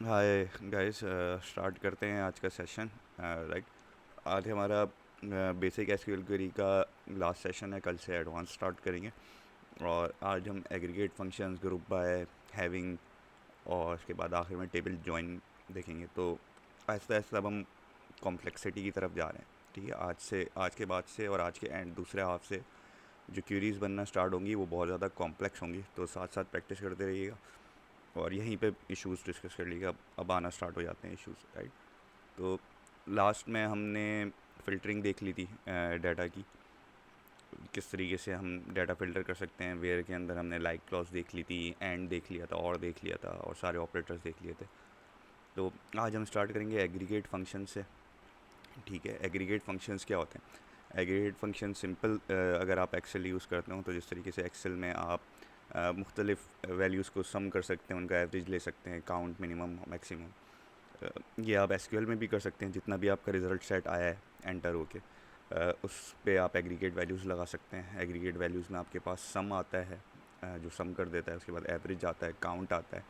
Hi guys, start करते हैं आज का सेशन। राइट। आज हमारा बेसिक एसक्यूएल क्वेरी का लास्ट सेशन है। कल से एडवांस स्टार्ट करेंगे। और आज हम aggregate functions, group by, having और उसके बाद आखिर में टेबल जॉइन देखेंगे। तो आहिस्ता आहिस्ता अब हम कॉम्प्लेक्सिटी की तरफ जा रहे हैं। ठीक है, आज के बाद से और आज के एंड दूसरे हाफ से जो क्यूरीज बनना स्टार्ट होंगी वो बहुत ज़्यादा कॉम्प्लेक्स होंगी। तो साथ साथ प्रैक्टिस करते रहिएगा और यहीं पे इश्यूज डिस्कस कर लीजिएगा। अब आना स्टार्ट हो जाते हैं इश्यूज, राइट। तो लास्ट में हमने फ़िल्टरिंग देख ली थी डाटा की, किस तरीके से हम डाटा फ़िल्टर कर सकते हैं। वेयर के अंदर हमने लाइक क्लॉज देख ली थी, एंड देख लिया था, और देख लिया था, और सारे ऑपरेटर्स देख लिए थे। तो आज हम स्टार्ट करेंगे एग्रीगेट फंक्शन से। ठीक है, एग्रीगेट फंक्शंस क्या होते हैं? एग्रीगेट फंक्शन सिंपल, अगर आप एक्सेल यूज़ करते हो तो जिस तरीके से एक्सेल में आप मुख्तलिफ़ वैल्यूज़ को सम कर सकते हैं, उनका एवरेज ले सकते हैं, काउंट, मिनिमम, मैक्सिमम। ये आप एसक्यूएल में भी कर सकते हैं। जितना भी आपका रिज़ल्ट सेट आया है एंटर होके, उस पे आप एग्रीगेट वैल्यूज़ लगा सकते हैं। एग्रीगेट वैल्यूज़ में आपके पास सम आता है, जो सम कर देता है। उसके बाद एवरेज आता है, काउंट आता है,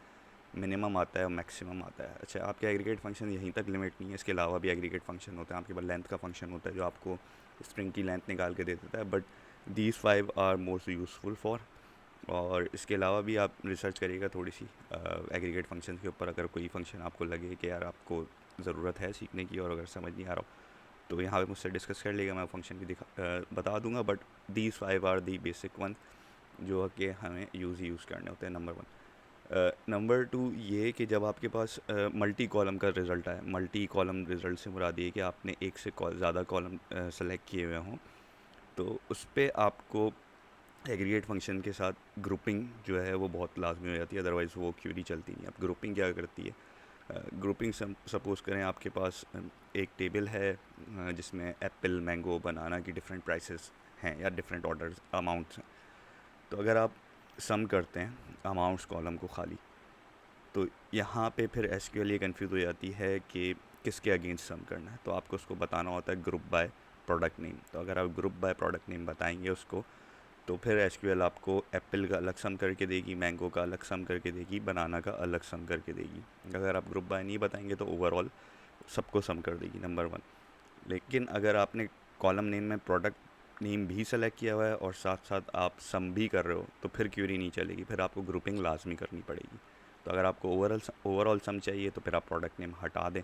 मिनिमम आता है और मैक्सिमम आता है। अच्छा, आपके एग्रीगेट फंक्शन यहीं तक लिमिट नहीं है, इसके अलावा भी एग्रीगेट फंक्शन होते हैं। आपके पास लेंथ का फंक्शन होता है जो आपको स्ट्रिंग की लेंथ निकाल के दे देता है। But these 5 are most useful for. और इसके अलावा भी आप रिसर्च करिएगा थोड़ी सी एग्रीगेट फंक्शन के ऊपर। अगर कोई फंक्शन आपको लगे कि यार आपको ज़रूरत है सीखने की और अगर समझ नहीं आ रहा हो तो यहाँ पे मुझसे डिस्कस कर लेगा, मैं फंक्शन भी बता दूंगा। But these 5 are the basic one जो कि हमें यूज़ करने होते हैं। नंबर 1। नंबर 2 ये कि जब आपके पास मल्टी कॉलम का रिज़ल्ट आए, मल्टी कॉलम रिज़ल्ट से मुराद ये कि आपने एक से ज़्यादा कॉलम सेलेक्ट किए हुए हों, तो उस पर आपको एग्रीगेट फंक्शन के साथ ग्रुपिंग जो है वो बहुत लाजमी हो जाती है, अदरवाइज़ वो क्यूरी चलती नहीं। अब ग्रुपिंग क्या करती है? ग्रुपिंग सपोज़ करें आपके पास एक टेबल है जिसमें एप्पल, मैंगो, बनाना की डिफरेंट प्राइसेस हैं या डिफरेंट ऑर्डर्स, अमाउंट्स हैं। तो अगर आप सम करते हैं अमाउंट्स कॉलम को खाली, तो यहाँ पे फिर एसक्यूएल ये कन्फ्यूज़ हो जाती है कि किसके अगेंस्ट सम करना है। तो आपको उसको बताना होता है ग्रुप बाय प्रोडक्ट नेम। तो अगर आप ग्रुप बाय प्रोडक्ट नेम बताएंगे उसको, तो फिर एसक्यूएल आपको एप्पल का अलग सम करके देगी, मैंगो का अलग सम करके देगी, बनाना का अलग सम करके देगी। अगर आप ग्रुप बाय नहीं बताएंगे तो ओवरऑल सबको सम कर देगी, नंबर 1। लेकिन अगर आपने कॉलम नेम में प्रोडक्ट नेम भी सेलेक्ट किया हुआ है और साथ साथ आप सम भी कर रहे हो तो फिर क्यूरी नहीं चलेगी, फिर आपको ग्रुपिंग लाजमी करनी पड़ेगी। तो अगर आपको ओवरऑल सम चाहिए तो फिर आप प्रोडक्ट नेम हटा दें,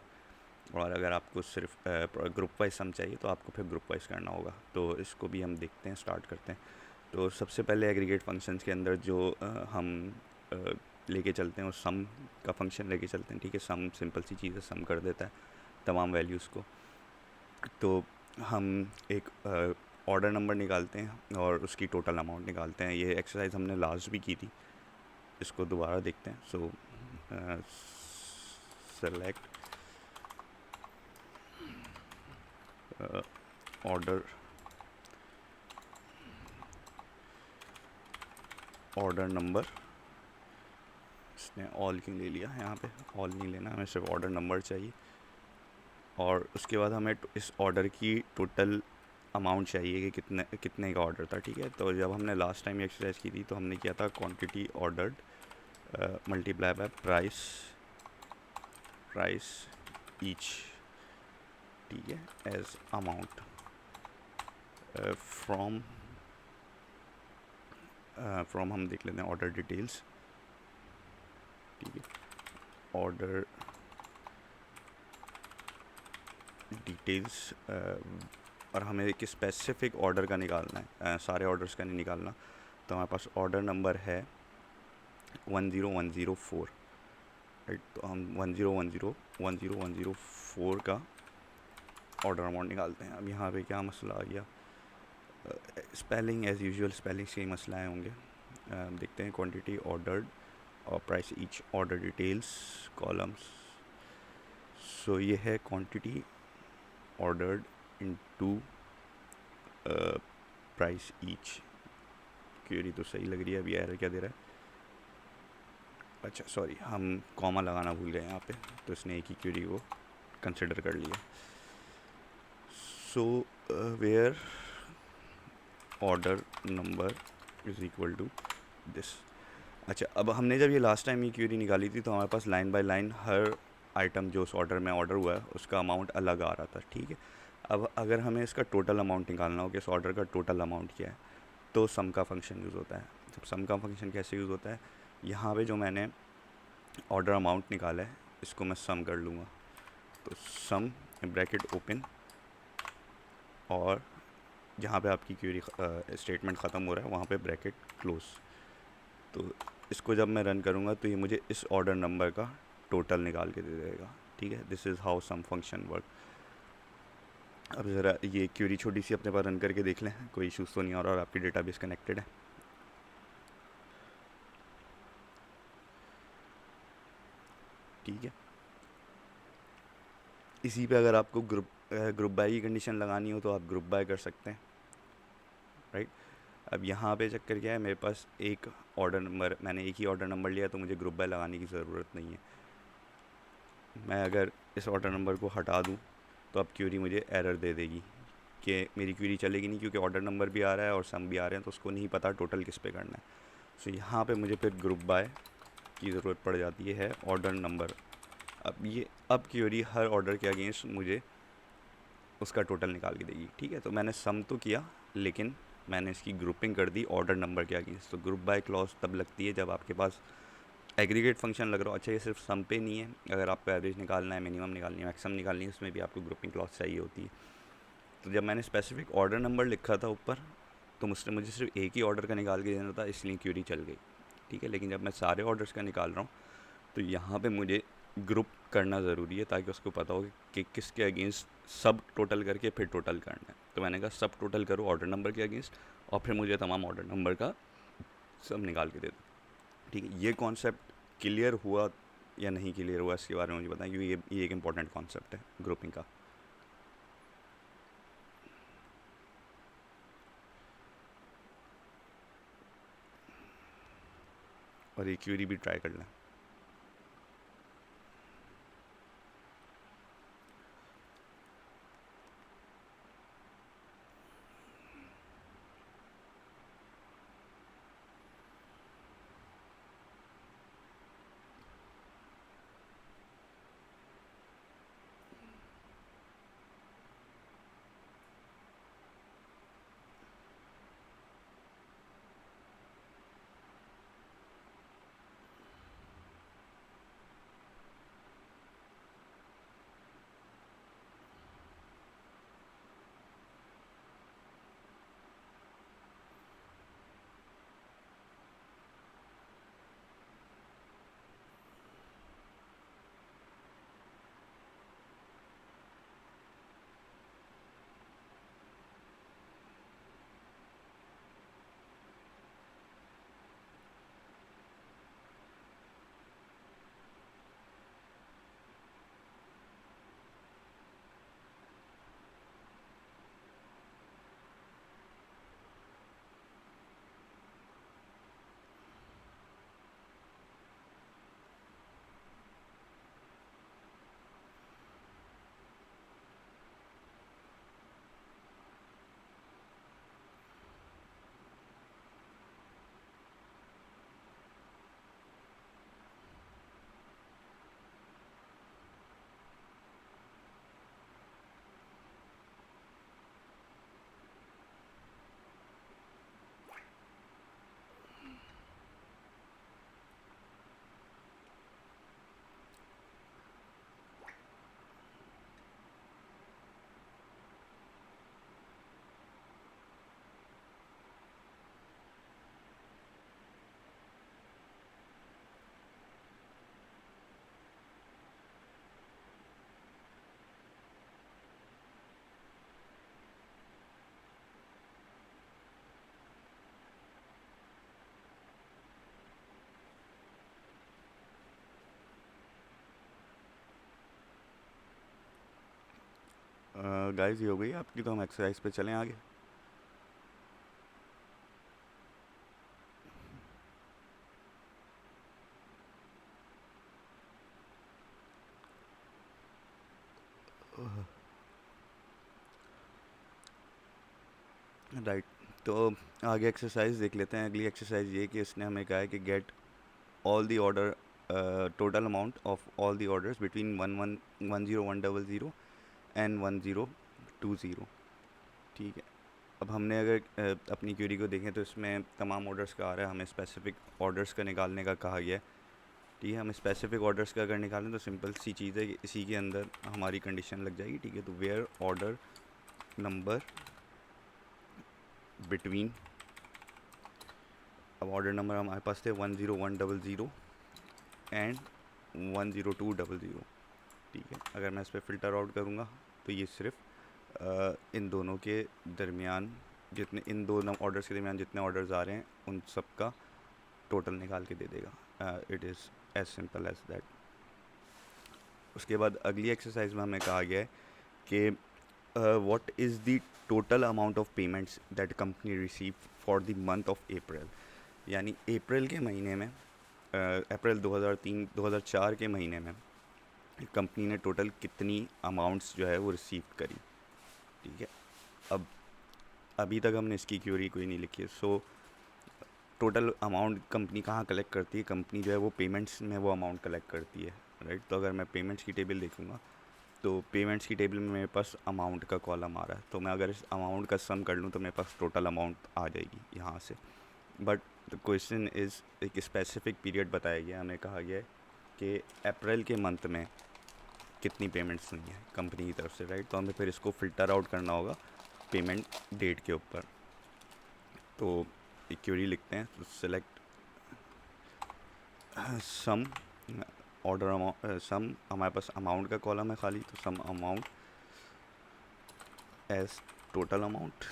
और अगर आपको सिर्फ ग्रुप वाइज सम चाहिए तो आपको फिर ग्रुप वाइज करना होगा। तो इसको भी हम देखते हैं, स्टार्ट करते हैं। तो सबसे पहले एग्रीगेट फंक्शंस के अंदर जो हम लेके चलते हैं वो सम का फंक्शन लेके चलते हैं। ठीक है, सम सिंपल सी चीज़ है, सम कर देता है तमाम वैल्यूज़ को। तो हम एक ऑर्डर नंबर निकालते हैं और उसकी टोटल अमाउंट निकालते हैं। ये एक्सरसाइज हमने लास्ट भी की थी, इसको दोबारा देखते हैं। सो सेलेक्ट ऑर्डर ऑर्डर नंबर। इसने ऑल क्यों ले लिया? यहाँ पे ऑल नहीं लेना, हमें सिर्फ ऑर्डर नंबर चाहिए। और उसके बाद हमें इस ऑर्डर की टोटल अमाउंट चाहिए कि कितने कितने का ऑर्डर था। ठीक है, तो जब हमने लास्ट टाइम एक्सरसाइज की थी तो हमने किया था quantity ordered multiply by price price each. ठीक है, एज अमाउंट फ्रॉम फ्रॉम हम देख लेते हैं ऑर्डर डिटेल्स। ठीक है, ऑर्डर डिटेल्स, और हमें एक स्पेसिफिक ऑर्डर का निकालना है, सारे ऑर्डर्स का नहीं निकालना। तो हमारे पास ऑर्डर नंबर है 10104, राइट। तो हम 10104 का ऑर्डर अमाउंट निकालते हैं। अब यहाँ पे क्या मसला आ गया? स्पेलिंग एज़ यूजुअल स्पेलिंग्स के ही मसला आए होंगे। देखते हैं क्वांटिटी ऑर्डर्ड और price each, order details, columns. So ये है quantity ordered into price each. Query तो सही लग रही है, अभी एरर क्या दे रहा है? अच्छा सॉरी, हम कॉमा लगाना भूल गए यहाँ पे, तो इसने एक ही क्वेरी को कंसिडर कर लिया। So where order number is equal to this. अच्छा, अब हमने जब ये लास्ट टाइम ये क्यूरी निकाली थी तो हमारे पास लाइन बाय लाइन हर आइटम जो उस ऑर्डर में ऑर्डर हुआ है उसका अमाउंट अलग आ रहा था, ठीक है। अब अगर हमें इसका टोटल अमाउंट निकालना हो कि इस ऑर्डर का टोटल अमाउंट क्या है, तो सम का फंक्शन यूज़ होता है। जब सम का फंक्शन कैसे यूज़ होता है, यहाँ पे जो मैंने ऑर्डर अमाउंट निकाला है इसको मैं सम कर लूँगा, तो सम ब्रैकेट ओपन, और जहाँ पे आपकी क्यूरी स्टेटमेंट ख़त्म हो रहा है वहाँ पे ब्रैकेट क्लोज। तो इसको जब मैं रन करूँगा तो ये मुझे इस ऑर्डर नंबर का टोटल निकाल के दे देगा, ठीक है। This is how sum function work. अब ज़रा ये क्यूरी छोटी सी अपने पास रन करके देख लें, कोई इशूज़ तो नहीं आ रहा और आपकी डेटाबेस कनेक्टेड है। ठीक है, इसी पे अगर आपको ग्रुप बाय की कंडीशन लगानी हो तो आप ग्रुप बाय कर सकते हैं, राइट। अब यहाँ पे चक्कर क्या है, मेरे पास एक ऑर्डर नंबर, मैंने एक ही ऑर्डर नंबर लिया तो मुझे ग्रुप बाय लगाने की ज़रूरत नहीं है। मैं अगर इस ऑर्डर नंबर को हटा दूँ तो अब क्यूरी मुझे एरर दे देगी कि मेरी क्यूरी चलेगी नहीं, क्योंकि ऑर्डर नंबर भी आ रहा है और सम भी आ रहे हैं, तो उसको नहीं पता टोटल किस पे करना है। सो यहाँ पे मुझे फिर ग्रुप बाय की ज़रूरत पड़ जाती है ऑर्डर नंबर। अब क्यूरी हर ऑर्डर के अगेंस्ट मुझे उसका टोटल निकाल के देगी, ठीक है। तो मैंने सम तो किया, लेकिन मैंने इसकी ग्रुपिंग कर दी ऑर्डर नंबर के अगेंस्ट। तो ग्रुप बाय क्लॉज तब लगती है जब आपके पास एग्रीगेट फंक्शन लग रहा हो। अच्छा, ये सिर्फ सम पे नहीं है, अगर आपको एवरेज निकालना है, मिनिमम निकालनी है, मैक्सिमम निकालनी है, उसमें भी आपको ग्रुपिंग क्लॉज चाहिए होती है। तो जब मैंने स्पेसिफिक ऑर्डर नंबर लिखा था ऊपर, तो मुझे सिर्फ एक ही ऑर्डर का निकाल के देना था, इसलिए क्यूरी चल गई, ठीक है। लेकिन जब मैं सारे ऑर्डर्स का निकाल रहा हूँ तो यहाँ पे मुझे ग्रुप करना ज़रूरी है, ताकि उसको पता हो कि किसके अगेंस्ट सब टोटल करके फिर टोटल करना है। तो मैंने कहा सब टोटल करो ऑर्डर नंबर के अगेंस्ट, और फिर मुझे तमाम ऑर्डर नंबर का सब निकाल के दे दो, ठीक है। ये कॉन्सेप्ट क्लियर हुआ या नहीं क्लियर हुआ इसके बारे में मुझे बताएं, क्योंकि ये एक इम्पॉर्टेंट कॉन्सेप्ट है ग्रुपिंग का। और ये क्यूरी भी ट्राई कर लें। गाइस, ये हो गई आपकी, तो हम एक्सरसाइज पे चलें आगे। राइट, तो आगे एक्सरसाइज देख लेते हैं। अगली एक्सरसाइज ये कि इसने हमें कहा है कि gate all the order total amount of all the orders between 10100 and 1020। ठीक है। अब हमने अगर अपनी क्वेरी को देखें तो इसमें तमाम ऑर्डर्स का आ रहा है, हमें स्पेसिफिक ऑर्डर्स का निकालने का कहा गया है। ठीक है, हम स्पेसिफिक ऑर्डर्स का अगर निकालें तो सिंपल सी चीज़ है कि इसी के अंदर हमारी कंडीशन लग जाएगी। ठीक है, तो वेयर ऑर्डर नंबर बिटवीन, अब ऑर्डर नंबर हमारे पास थे 10100 एंड 10200। ठीक है, अगर मैं इस पर फ़िल्टर आउट करूँगा तो ये सिर्फ इन दोनों के दरमियान जितने, इन दोनों ऑर्डर्स के दरमियान जितने ऑर्डर्स आ रहे हैं उन सब का टोटल निकाल के दे देगा। It is as simple as that. उसके बाद अगली एक्सरसाइज में हमें कहा गया है कि what is the total amount of payments that company receive for the month of April. यानी अप्रैल के महीने में, अप्रैल 2004 के महीने में कंपनी ने टोटल कितनी अमाउंट्स जो है वो रिसीव करी। ठीक है, अब अभी तक हमने इसकी क्यूरी कोई नहीं लिखी है। सो टोटल अमाउंट कंपनी कहाँ कलेक्ट करती है, कंपनी जो है वो पेमेंट्स में वो अमाउंट कलेक्ट करती है, राइट। तो अगर मैं पेमेंट्स की टेबल देखूँगा तो पेमेंट्स की टेबल में मेरे पास अमाउंट का कॉलम आ रहा है, तो मैं अगर इस अमाउंट का सम कर लूँ तो मेरे पास टोटल अमाउंट आ जाएगी यहाँ से। बट द क्वेश्चन इज़, एक स्पेसिफिक पीरियड बताया गया, हमें कहा गया है कि अप्रैल के मंथ में कितनी पेमेंट्स हुई हैं कंपनी की तरफ से, राइट। तो हमें फिर इसको फ़िल्टर आउट करना होगा पेमेंट डेट के ऊपर। तो एक क्वेरी लिखते हैं, तो select sum order amount, sum हमारे पास अमाउंट का कॉलम है खाली, तो sum amount as total amount.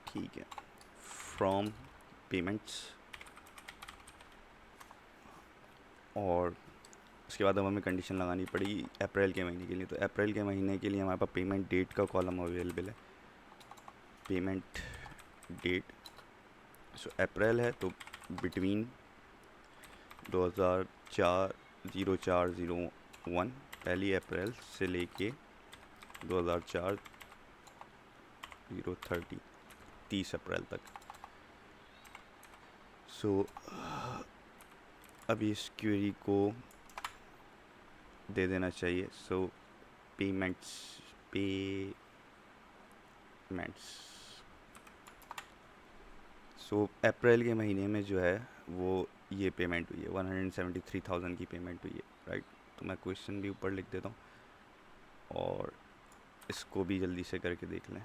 ठीक है, फ्रॉम पेमेंट्स, और उसके बाद अब हमें कंडीशन लगानी पड़ी अप्रैल के महीने के लिए। तो अप्रैल के महीने के लिए हमारे पास पेमेंट डेट का कॉलम अवेलेबल है, पेमेंट डेट। सो अप्रैल है तो बिटवीन 2004 पहली अप्रैल से लेके 2004 30 अप्रैल तक। सो अभी इस क्वेरी को दे देना चाहिए। सो पेमेंट्स, सो अप्रैल के महीने में जो है वो ये पेमेंट हुई है, 173,000 की पेमेंट हुई है, राइट। तो मैं क्वेश्चन भी ऊपर लिख देता हूँ और इसको भी जल्दी से करके देख लें।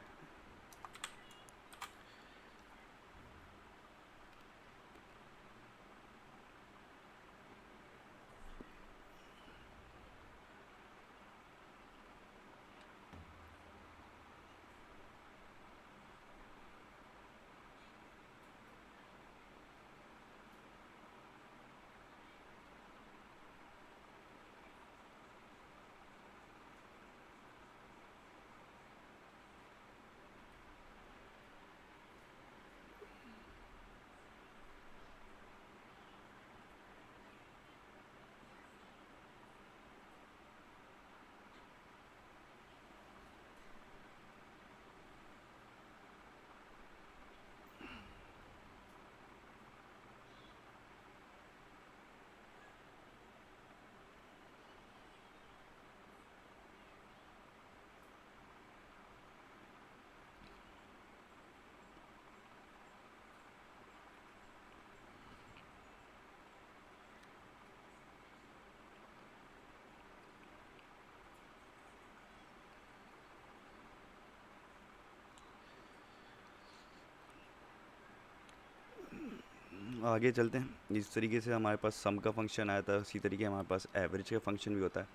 आगे चलते हैं। इस तरीके से हमारे पास सम का फंक्शन आया था, उसी तरीके हमारे पास एवरेज का फंक्शन भी होता है।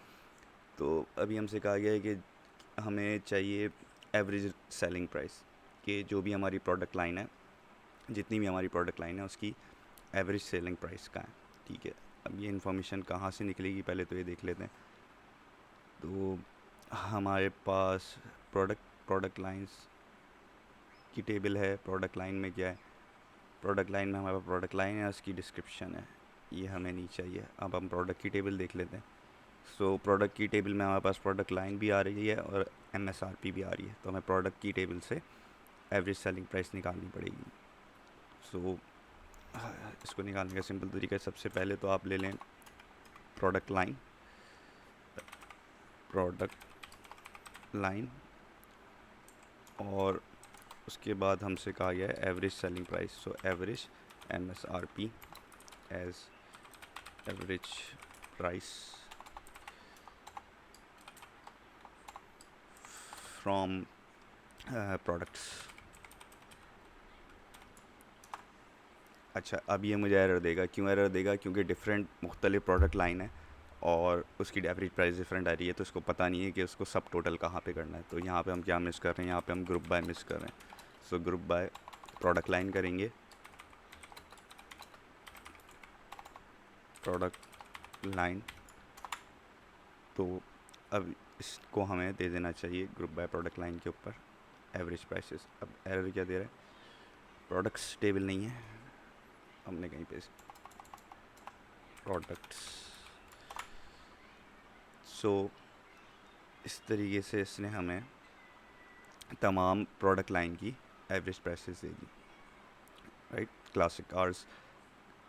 तो अभी हमसे कहा गया है कि हमें चाहिए एवरेज सेलिंग प्राइस, कि जो भी हमारी प्रोडक्ट लाइन है, जितनी भी हमारी प्रोडक्ट लाइन है उसकी एवरेज सेलिंग प्राइस का है। ठीक है, अब ये इन्फॉर्मेशन कहाँ से निकलेगी पहले तो ये देख लेते हैं। तो हमारे पास प्रोडक्ट लाइंस की टेबल है। प्रोडक्ट लाइन में क्या है, प्रोडक्ट लाइन में हमारे पास प्रोडक्ट लाइन है, उसकी डिस्क्रिप्शन है, ये हमें नहीं चाहिए। अब हम प्रोडक्ट की टेबल देख लेते हैं। सो प्रोडक्ट की टेबल में हमारे पास प्रोडक्ट लाइन भी आ रही है और MSRP भी आ रही है। तो हमें प्रोडक्ट की टेबल से एवरेज सेलिंग प्राइस निकालनी पड़ेगी। सो इसको निकालने का सिंपल तरीका है, सबसे पहले तो आप ले लें प्रोडक्ट लाइन और उसके बाद हमसे कहा गया है average selling price. So average MSRP as average price from products. अच्छा, अब ये मुझे एरर देगा, क्यों एरर देगा? क्योंकि डिफरेंट मुख्तलिफ प्रोडक्ट लाइन है और उसकी एवरेज प्राइस डिफरेंट आ रही है, तो उसको पता नहीं है कि उसको सब टोटल कहाँ पे करना है। तो यहाँ पे हम क्या मिस कर रहे हैं, यहाँ पे हम ग्रुप बाय मिस कर रहे हैं। So group by product line करेंगे, प्रोडक्ट लाइन, तो अब इसको हमें दे देना चाहिए ग्रुप बाय प्रोडक्ट लाइन के ऊपर एवरेज प्राइसेस। अब एरर क्या दे रहा है? प्रोडक्ट्स टेबल नहीं है, हमने कहीं पे प्रोडक्ट्स। सो इस तरीके से इसने हमें तमाम प्रोडक्ट लाइन की एवरेज प्राइसेस दे दी, राइट। क्लासिक कार्स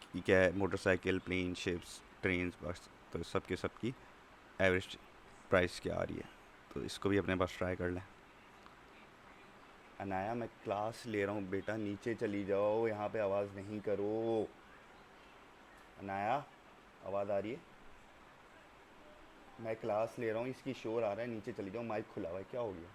की क्या है, मोटरसाइकिल, प्लेन, शिप्स, ट्रेन, बस, तो सब की एवरेज प्राइस क्या आ रही है। तो इसको भी अपने पास ट्राई कर लें। अनाया, मैं क्लास ले रहा हूँ बेटा, नीचे चली जाओ, यहाँ पे आवाज़ नहीं करो। अनाया, आवाज़ आ रही है? मैं क्लास ले रहा हूँ, इसकी शोर आ रहा है, नीचे चली जाओ, माइक खुला हुआ है, क्या हो गया?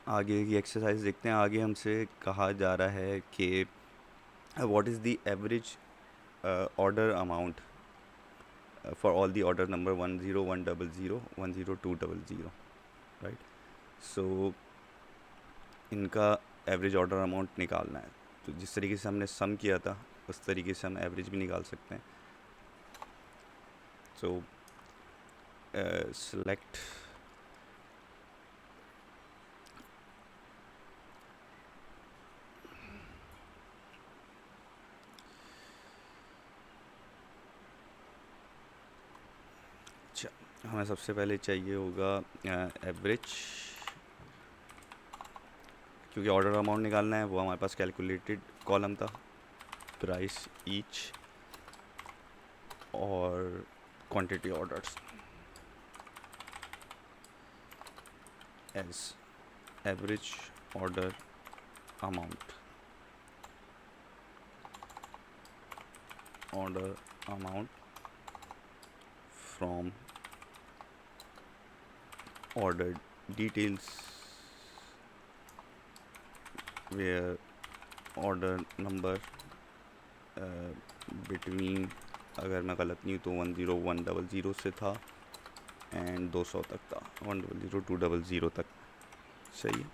आगे की एक्सरसाइज देखते हैं। आगे हमसे कहा जा रहा है कि what is the average order amount for all the order number 10100 10200, right. So इनका एवरेज ऑर्डर अमाउंट निकालना है। तो जिस तरीके से हमने सम किया था उस तरीके से हम एवरेज भी निकाल सकते हैं। सो सेलेक्ट अच्छा, हमें सबसे पहले चाहिए होगा एवरेज, क्योंकि ऑर्डर अमाउंट निकालना है, वो हमारे पास कैलकुलेटेड कॉलम था, प्राइस ईच और quantity orders as average order amount from ordered details where order number between, अगर मैं गलत नहीं हूँ तो 10100 से था एंड 200 तक था, 100 200 तक, सही है।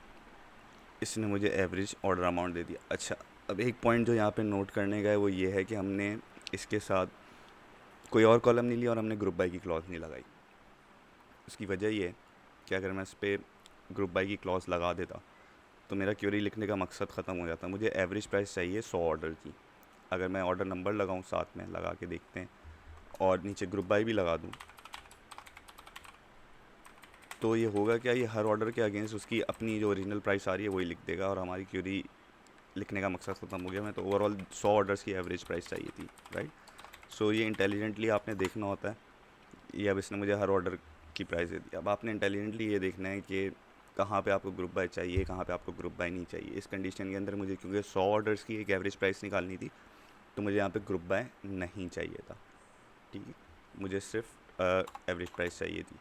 इसने मुझे एवरेज ऑर्डर अमाउंट दे दिया। अच्छा, अब एक पॉइंट जो यहाँ पे नोट करने का है वो ये है कि हमने इसके साथ कोई और कॉलम नहीं लिया और हमने ग्रुप बाय की क्लॉज नहीं लगाई। उसकी वजह ये है कि अगर मैं इस पर ग्रुप बाय की क्लॉज लगा देता तो मेरा क्वेरी लिखने का मकसद ख़त्म हो जाता। मुझे एवरेज प्राइस चाहिए 100 ऑर्डर की। अगर मैं ऑर्डर नंबर लगाऊं साथ में, लगा के देखते हैं, और नीचे ग्रुप बाय भी लगा दूं, तो ये होगा क्या, ये हर ऑर्डर के अगेंस्ट उसकी अपनी जो ओरिजिनल प्राइस आ रही है वही लिख देगा और हमारी क्वेरी लिखने का मकसद ख़त्म हो गया। मैं तो ओवरऑल 100 ऑर्डर्स की एवरेज प्राइस चाहिए थी, राइट। सो ये इंटेलिजेंटली आपने देखना होता है। ये अब इसने मुझे हर ऑर्डर की प्राइस दे दी। अब आपने इंटेलिजेंटली ये देखना है कि कहाँ पे आपको ग्रुप बाय चाहिए, कहाँ पे आपको ग्रुप बाय नहीं चाहिए। इस कंडीशन के अंदर मुझे, क्योंकि 100 ऑर्डर्स की एक एवरेज प्राइस निकालनी थी, तो मुझे यहाँ पे ग्रुप बाय नहीं चाहिए था, ठीक है। मुझे सिर्फ एवरेज प्राइस चाहिए थी,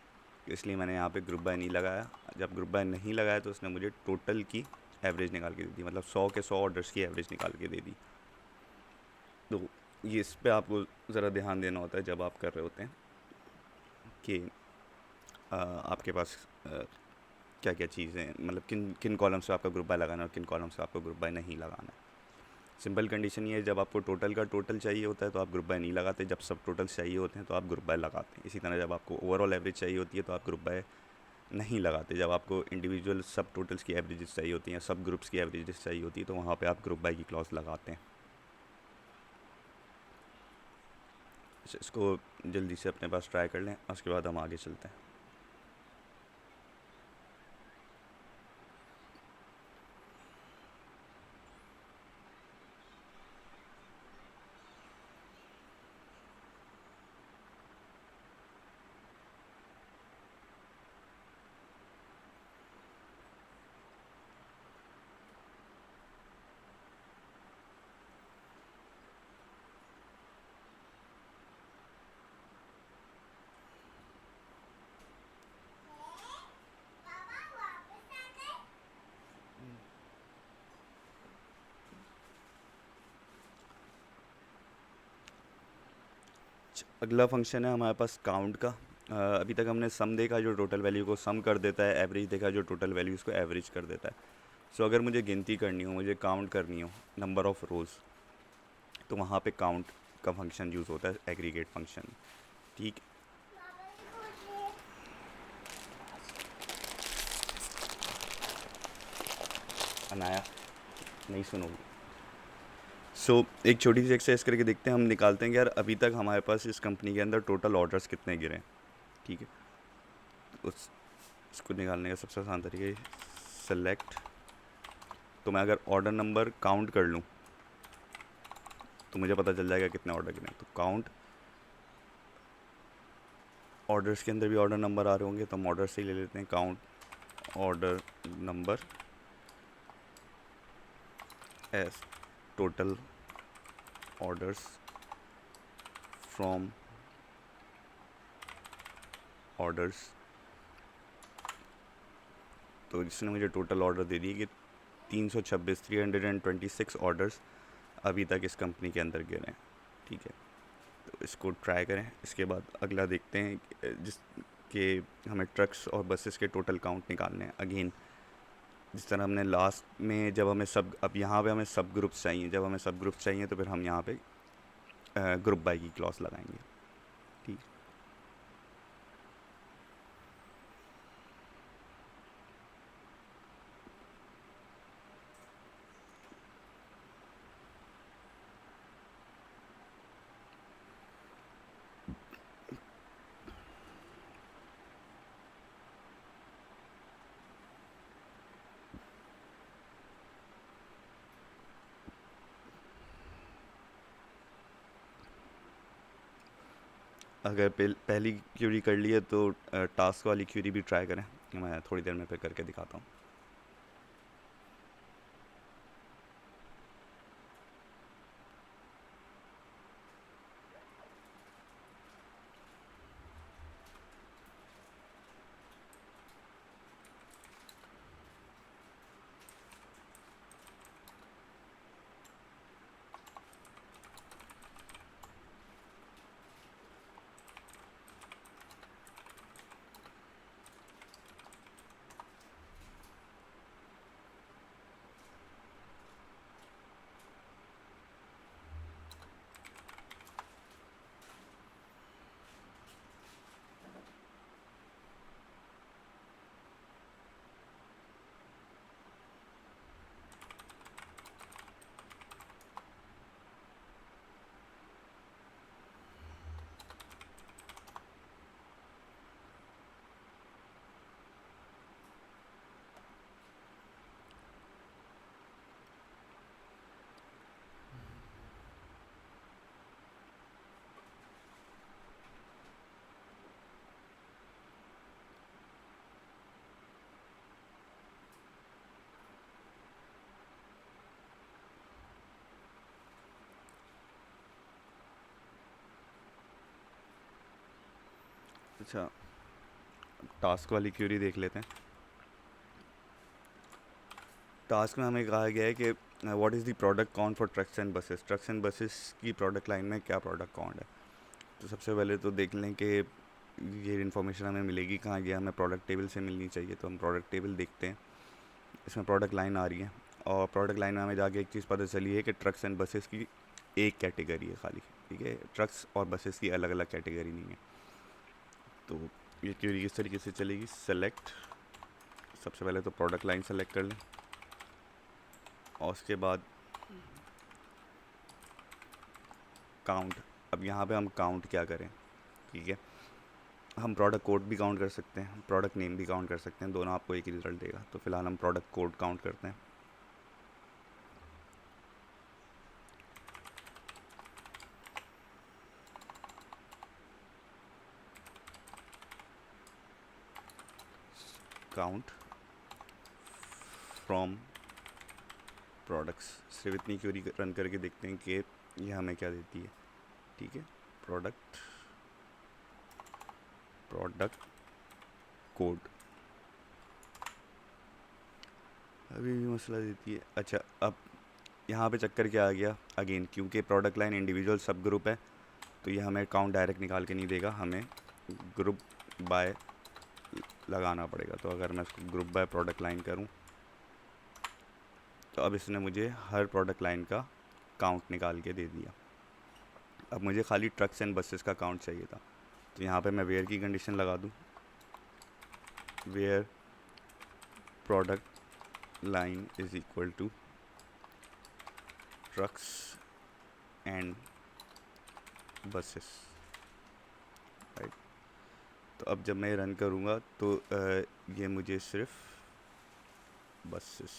इसलिए मैंने यहाँ पे ग्रुप बाय नहीं लगाया। जब ग्रुप बाय नहीं लगाया तो उसने मुझे टोटल की एवरेज निकाल के दे दी, मतलब 100 ऑर्डर्स की एवरेज निकाल के दे दी। तो ये इस पे आपको ज़रा ध्यान देना होता है जब आप कर रहे होते हैं कि आपके पास क्या क्या चीज़ें, मतलब किन किन कॉलम से आपका ग्रुप बाय लगाना है और किन कॉलम से आपको ग्रुप बाय नहीं लगाना है। सिंपल कंडीशन ये है, जब आपको टोटल का टोटल चाहिए होता है तो आप ग्रुप बाय नहीं लगाते, जब सब टोटल्स चाहिए होते हैं तो आप ग्रुप बाय लगाते हैं। इसी तरह जब आपको ओवरऑल एवरेज चाहिए होती है तो आप ग्रुप बाय नहीं लगाते, जब आपको इंडिविजुअल सब टोटल्स की एवरेजेस चाहिए होती हैं, सब ग्रुप्स की एवरेजेस चाहिए होती है, तो वहाँ पे आप ग्रुप बाय की क्लॉज लगाते हैं। इसको जल्दी से अपने पास ट्राई कर लें, उसके बाद हम आगे चलते हैं। अगला फंक्शन है हमारे पास काउंट का। अभी तक हमने सम देखा जो टोटल वैल्यू को सम कर देता है, एवरेज देखा जो टोटल वैल्यूज़ को एवरेज कर देता है। सो अगर मुझे गिनती करनी हो, मुझे काउंट करनी हो नंबर ऑफ़ रोज़, तो वहाँ पे काउंट का फंक्शन यूज़ होता है, एग्रीगेट फंक्शन। ठीक, अनाया नहीं सुनोगी। एक छोटी सी एक्सरसाइज करके देखते हैं, हम निकालते हैं कि यार अभी तक हमारे पास इस कंपनी के अंदर टोटल ऑर्डर्स कितने गिरे हैं। ठीक है, उस इसको निकालने का सबसे आसान तरीका है सेलेक्ट। तो मैं अगर ऑर्डर नंबर काउंट कर लूँ तो मुझे पता चल जाएगा कितने ऑर्डर गिरे हैं। तो काउंट, ऑर्डर्स के अंदर भी ऑर्डर नंबर आ रहे होंगे तो हम ऑर्डर से ही ले लेते हैं, count order number S total orders from orders. तो इसने मुझे टोटल ऑर्डर दे दिए कि 326 ऑर्डर्स अभी तक इस कंपनी के अंदर गिरे हैं। ठीक है, तो इसको ट्राई करें। इसके बाद अगला देखते हैं जिस कि हमें ट्रक्स और बसेस के टोटल काउंट निकालने हैं। अगेन जिस तरह हमने लास्ट में, जब हमें सब, अब यहाँ पे हमें सब ग्रुप्स चाहिए, जब हमें सब ग्रुप्स चाहिए तो फिर हम यहाँ पे ग्रुप बाय की क्लॉज लगाएंगे। ठीक, अगर पहली क्यूरी कर ली है तो टास्क वाली क्यूरी भी ट्राई करें। मैं थोड़ी देर में फिर करके दिखाता हूँ। अच्छा, टास्क वाली क्यूरी देख लेते हैं। टास्क में हमें कहा गया है कि what is the product count for trucks and buses की प्रोडक्ट लाइन में क्या प्रोडक्ट काउंट है। तो सबसे पहले तो देख लें कि ये इन्फॉर्मेशन हमें मिलेगी कहाँ, ये हमें प्रोडक्ट टेबल से मिलनी चाहिए। तो हम प्रोडक्ट टेबल देखते हैं, इसमें प्रोडक्ट लाइन आ रही है और प्रोडक्ट लाइन में हमें जाके एक चीज़ पता चली है कि ट्रक्स एंड बसेस की एक कैटेगरी है खाली, ठीक है। ट्रक्स और बसेस की अलग अलग कैटेगरी नहीं है। तो ये क्वेरी किस तरीके से चलेगी, सेलेक्ट, सबसे पहले तो प्रोडक्ट लाइन सेलेक्ट कर लें और उसके बाद काउंट। अब यहाँ पे हम काउंट क्या करें, ठीक है। हम प्रोडक्ट कोड भी काउंट कर सकते हैं, प्रोडक्ट नेम भी काउंट कर सकते हैं, दोनों आपको एक ही रिजल्ट देगा। तो फिलहाल हम प्रोडक्ट कोड काउंट करते हैं। काउंट फ्रॉम प्रोडक्ट्स, सिर्फ इतनी क्वेरी रन करके देखते हैं कि ये हमें क्या देती है, ठीक है। प्रोडक्ट कोड अभी भी मसला देती है। अच्छा, अब यहाँ पे चक्कर क्या आ गया, अगेन क्योंकि प्रोडक्ट लाइन इंडिविजुअल सब ग्रुप है तो ये हमें काउंट डायरेक्ट निकाल के नहीं देगा, हमें ग्रुप बाय लगाना पड़ेगा। तो अगर मैं इसको ग्रुप बाय प्रोडक्ट लाइन करूँ तो अब इसने मुझे हर प्रोडक्ट लाइन का काउंट निकाल के दे दिया। अब मुझे खाली ट्रक्स एंड बसेस का काउंट चाहिए था। तो यहाँ पे मैं वेयर की कंडीशन लगा दूँ, where product line is equal to trucks and buses, right. तो अब जब मैं रन करूँगा तो ये मुझे सिर्फ बसेस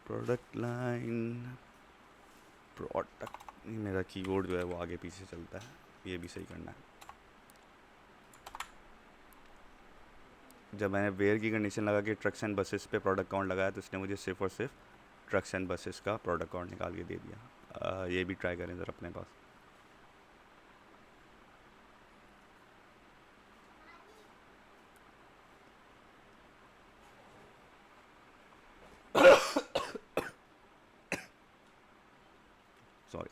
प्रोडक्ट लाइन प्रोडक्ट, मेरा कीबोर्ड जो है वो आगे पीछे चलता है, ये भी सही करना है। जब मैंने वेयर की कंडीशन लगा के ट्रक्स एंड बसेस पे प्रोडक्ट काउंट लगाया तो इसने मुझे सिर्फ और सिर्फ ट्रक्स एंड बसेस का प्रोडक्ट काउंट निकाल के दे दिया। ये भी ट्राई करें ज़रा अपने पास। सॉरी।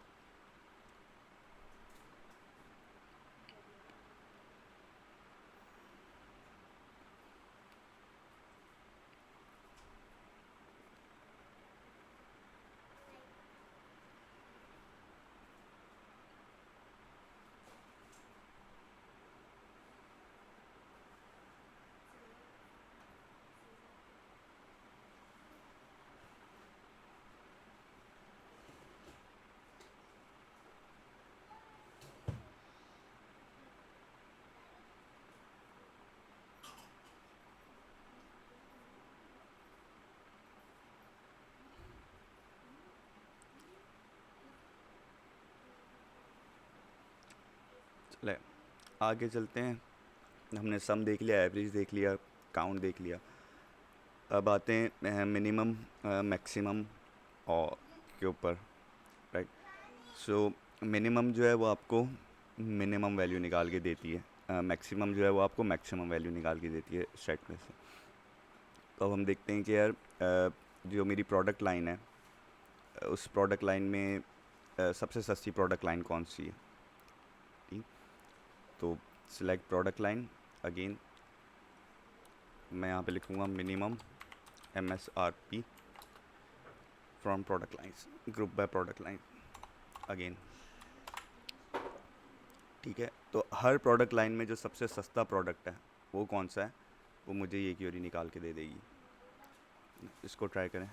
चले आगे चलते हैं। हमने सम देख लिया, एवरेज देख लिया, काउंट देख लिया। अब आते हैं मिनिमम मैक्सिमम और के ऊपर, राइट। सो मिनिमम जो है वो आपको मिनिमम वैल्यू निकाल के देती है, मैक्सिमम जो है वो आपको मैक्सिमम वैल्यू निकाल के देती है सेट में से। तो अब हम देखते हैं कि यार जो मेरी प्रोडक्ट लाइन है उस प्रोडक्ट लाइन में सबसे सस्ती प्रोडक्ट लाइन कौन सी है, ठीक। तो सिलेक्ट प्रोडक्ट लाइन, अगेन मैं यहाँ पे लिखूँगा minimum MSRP from product lines, group by product line, again, ठीक है। तो हर प्रोडक्ट लाइन में जो सबसे सस्ता प्रोडक्ट है वो कौन सा है, वो मुझे ये क्वेरी निकाल के दे देगी। इसको ट्राई करें।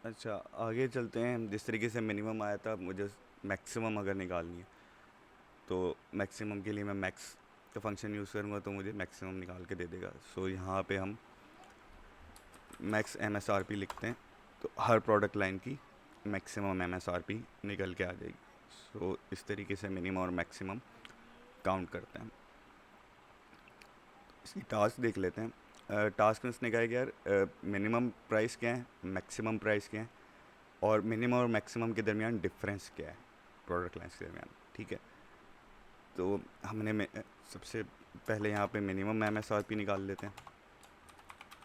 अच्छा, आगे चलते हैं। जिस तरीके से मिनिमम आया था, मुझे मैक्सिमम अगर निकालनी है तो मैक्सिमम के लिए मैं मैक्स का फंक्शन यूज़ करूँगा तो मुझे मैक्सिमम निकाल के दे देगा। सो यहाँ पे हम max M S R P लिखते हैं, तो हर प्रोडक्ट लाइन की maximum M S R P निकल के आ जाएगी। सो इस तरीके से मिनिमम और मैक्सिमम काउंट करते हैं। इसकी टास्क देख लेते हैं। टास्क में उसने कहा कि यार मिनिमम प्राइस क्या है, मैक्सिमम प्राइस क्या है, और मिनिमम और मैक्सिमम के दरमियान डिफरेंस क्या है प्रोडक्ट लाइन्स के दरमियान। ठीक है, तो सबसे पहले यहाँ पे minimum M S R P निकाल लेते हैं।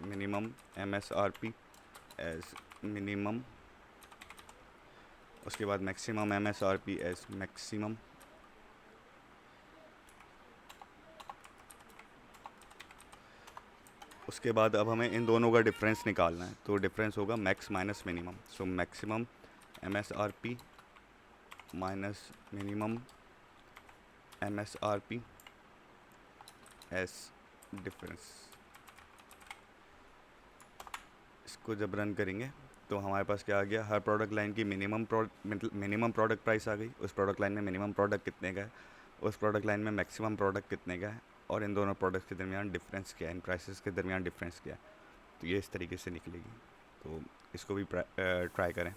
Minimum M S R P as minimum, उसके बाद maximum M S R P as maximum, उसके बाद अब हमें इन दोनों का डिफरेंस निकालना है। तो डिफरेंस होगा max minus minimum. So maximum M S R P minus minimum M S R P as difference. इसको जब रन करेंगे तो हमारे पास क्या आ गया, हर प्रोडक्ट लाइन की मिनिमम प्रोडक्ट प्राइस आ गई। उस प्रोडक्ट लाइन में मिनिमम प्रोडक्ट कितने का है, उस प्रोडक्ट लाइन में मैक्सिमम प्रोडक्ट कितने का है, और इन दोनों प्रोडक्ट्स के दरमियान डिफरेंस क्या है, इन प्राइसेस के दरमियान डिफरेंस क्या है। तो ये इस तरीके से निकलेगी। तो इसको भी ट्राई करें।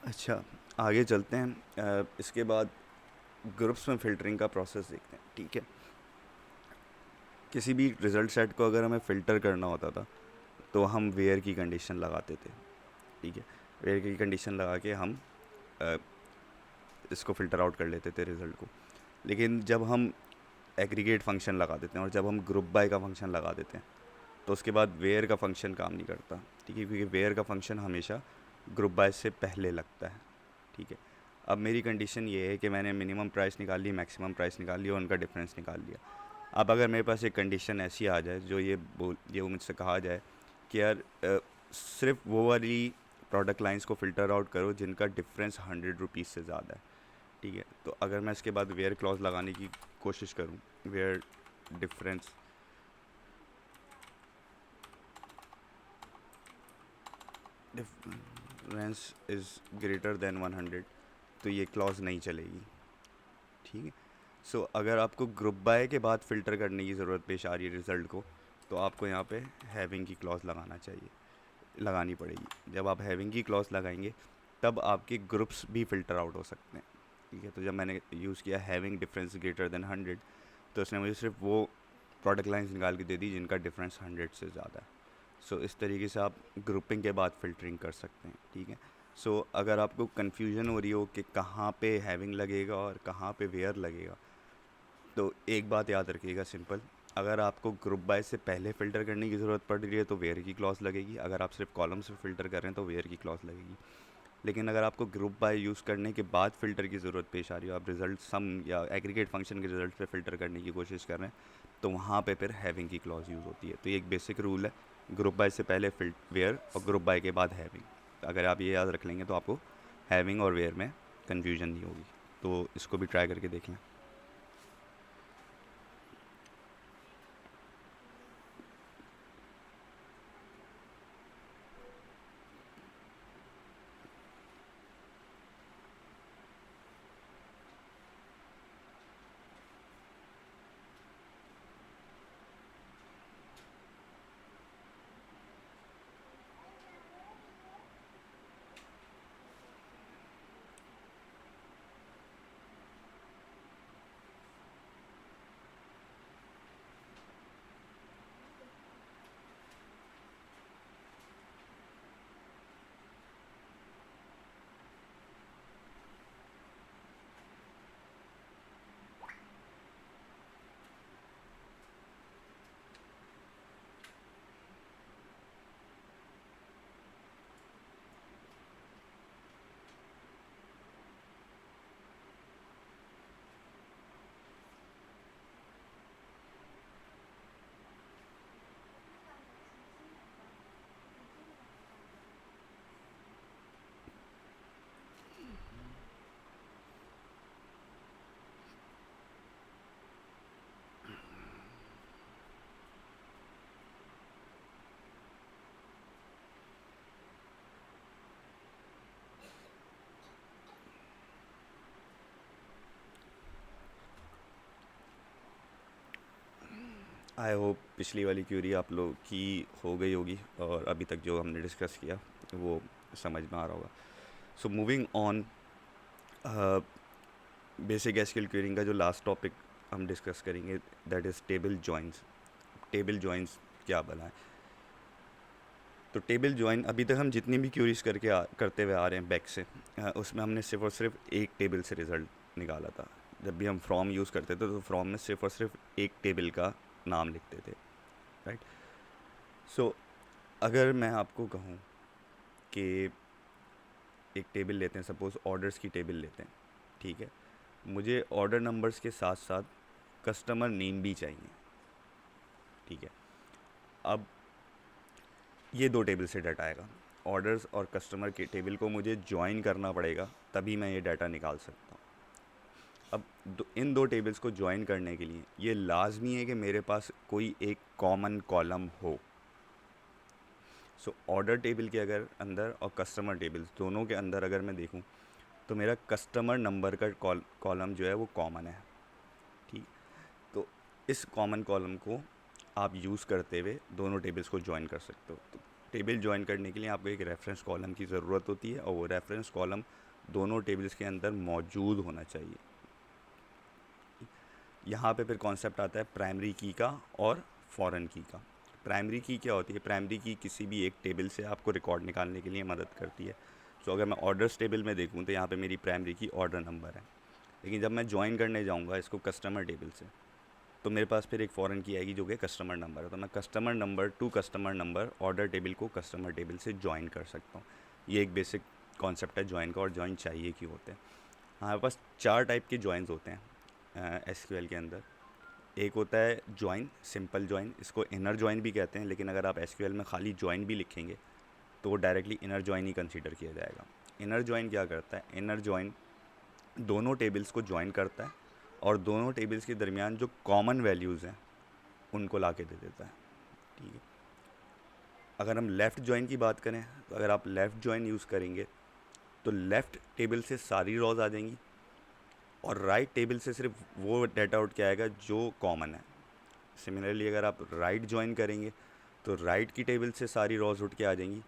अच्छा, आगे चलते हैं। इसके बाद ग्रुप्स में फ़िल्टरिंग का प्रोसेस देखते हैं। ठीक है, किसी भी रिज़ल्ट सेट को अगर हमें फ़िल्टर करना होता था तो हम वेयर की कंडीशन लगाते थे। ठीक है, वेयर की कंडीशन लगा के हम अ, इसको फ़िल्टर आउट कर लेते थे रिज़ल्ट को। लेकिन जब हम एग्रीगेट फंक्शन लगा देते हैं और जब हम ग्रुप बाय का फंक्शन लगा देते हैं तो उसके बाद वेयर का फंक्शन काम नहीं करता। ठीक है, क्योंकि वेयर का फंक्शन हमेशा ग्रुप बाय से पहले लगता है। ठीक है, अब मेरी कंडीशन ये है कि मैंने मिनिमम प्राइस निकाल ली, मैक्सिमम प्राइस निकाल ली और उनका डिफरेंस निकाल लिया। अब अगर मेरे पास एक कंडीशन ऐसी आ जाए जो ये मुझसे कहा जाए कि यार सिर्फ वो वाली प्रोडक्ट लाइंस को फ़िल्टर आउट करो जिनका डिफरेंस 100 रुपीज़ से ज़्यादा है। ठीक है, तो अगर मैं इसके बाद वेयर क्लॉज लगाने की कोशिश करूँ, where difference difference is greater than 100, तो ये क्लॉज नहीं चलेगी। ठीक है, सो अगर आपको ग्रुप बाय के बाद फ़िल्टर करने की ज़रूरत पेश आ रही है रिज़ल्ट को, तो आपको यहाँ पे हैविंग की क्लॉज लगानी पड़ेगी। जब आप हैविंग की क्लॉज लगाएंगे तब आपके ग्रुप्स भी फ़िल्टर आउट हो सकते हैं। ठीक है, तो जब मैंने यूज़ किया हैविंग डिफरेंस ग्रेटर देन 100, तो उसने मुझे सिर्फ वो प्रोडक्ट लाइन्स निकाल के दे दी जिनका डिफरेंस 100 से ज़्यादा है। सो इस तरीके से आप ग्रुपिंग के बाद फ़िल्टरिंग कर सकते हैं। ठीक है, सो अगर आपको कन्फ्यूजन हो रही हो कि कहाँ पे हैविंग लगेगा और कहाँ पे वेयर लगेगा, तो एक बात याद रखिएगा सिंपल, अगर आपको ग्रुप बाय से पहले फ़िल्टर करने की ज़रूरत पड़ रही है तो वेयर की क्लॉज लगेगी। अगर आप सिर्फ कॉलम से फ़िल्टर कर रहे हैं तो वेयर की क्लॉज लगेगी। लेकिन अगर आपको ग्रुप बाय यूज़ करने के बाद फ़िल्टर की ज़रूरत पेश आ रही हो, आप रिज़ल्ट सम या एग्रीगेट फंक्शन के रिज़ल्ट पे फ़िल्टर करने की कोशिश कर रहे हैं, तो वहाँ पे फिर हैविंग की क्लॉज यूज़ होती है। तो ये एक बेसिक रूल है, ग्रुप बाय से पहले वेयर और ग्रुप बाय के बाद हैविंग। अगर आप ये याद रख लेंगे तो आपको हैविंग और वेयर में कन्फ्यूजन नहीं होगी। तो इसको भी ट्राई करके देख लें। आई होप पिछली वाली क्यूरी आप लोग की हो गई होगी और अभी तक जो हमने डिस्कस किया वो समझ में आ रहा होगा। So moving on, basic SQL curing का जो लास्ट टॉपिक हम डिस्कस करेंगे that is table joins. Table joins क्या बनाए? तो टेबल जॉइन अभी तक हम जितनी भी क्यूरीज करते हुए आ रहे हैं बैक से, उसमें हमने सिर्फ और सिर्फ एक टेबल से रिज़ल्ट निकाला था। जब भी हम फ्रॉम यूज़ करते थे तो फ्रॉम में सिर्फ और सिर्फ एक टेबल का नाम लिखते थे, राइट? सो अगर मैं आपको कहूँ कि एक टेबल लेते हैं, सपोज़ ऑर्डर्स की टेबल लेते हैं, ठीक है, मुझे ऑर्डर नंबर्स के साथ साथ कस्टमर नेम भी चाहिए, ठीक है। अब ये दो टेबल से डाटा आएगा, ऑर्डर्स और कस्टमर के टेबल को मुझे ज्वाइन करना पड़ेगा तभी मैं ये डाटा निकाल सकता हूँ। अब इन दो टेबल्स को ज्वाइन करने के लिए ये लाजमी है कि मेरे पास कोई एक कॉमन कॉलम हो। सो ऑर्डर टेबल के अगर अंदर और कस्टमर टेबल्स दोनों के अंदर अगर मैं देखूं तो मेरा कस्टमर नंबर का कॉलम जो है वो कॉमन है, ठीक। तो इस कॉमन कॉलम को आप यूज़ करते हुए दोनों टेबल्स को ज्वाइन कर सकते हो। तो टेबल ज्वाइन करने के लिए आपको एक रेफरेंस कॉलम की ज़रूरत होती है और वो रेफरेंस कॉलम दोनों टेबल्स के अंदर मौजूद होना चाहिए। यहाँ पे फिर कॉन्सेप्ट आता है प्राइमरी की का और फॉरेन की का। प्राइमरी की क्या होती है? प्राइमरी की किसी भी एक टेबल से आपको रिकॉर्ड निकालने के लिए मदद करती है। सो अगर मैं ऑर्डर्स टेबल में देखूँ तो यहाँ पे मेरी प्राइमरी की ऑर्डर नंबर है, लेकिन जब मैं ज्वाइन करने जाऊँगा इसको कस्टमर टेबल से तो मेरे पास फिर एक फॉरेन की आएगी जो कि कस्टमर नंबर है। तो मैं customer number two customer number order table को कस्टमर टेबल से ज्वाइन कर सकता हूँ। ये एक बेसिक कॉन्सेप्ट है ज्वाइन का, और ज्वाइन चाहिए क्यों होते हैं। हमारे पास चार टाइप के ज्वाइंस होते हैं एसक्यूएल के अंदर। एक होता है ज्वाइन, सिंपल ज्वाइन, इसको इनर ज्वाइन भी कहते हैं, लेकिन अगर आप एसक्यूएल में खाली ज्वाइन भी लिखेंगे तो वो डायरेक्टली इनर ज्वाइन ही कंसीडर किया जाएगा। इनर ज्वाइन क्या करता है? इनर ज्वाइन दोनों टेबल्स को ज्वाइन करता है और दोनों टेबल्स के दरमियान जो कॉमन वैल्यूज़ हैं उनको ला के दे देता है, ठीक है। अगर हम लेफ़्ट ज्वाइन की बात करें तो अगर आप लेफ़्ट ज्वाइन यूज़ करेंगे तो लेफ़्ट टेबल से सारी रॉज आ जाएंगी और राइट टेबल से सिर्फ वो डाटा आउट क्या आएगा जो कॉमन है। सिमिलरली अगर आप राइट ज्वाइन करेंगे तो राइट की टेबल से सारी रॉज उठ के आ जाएंगी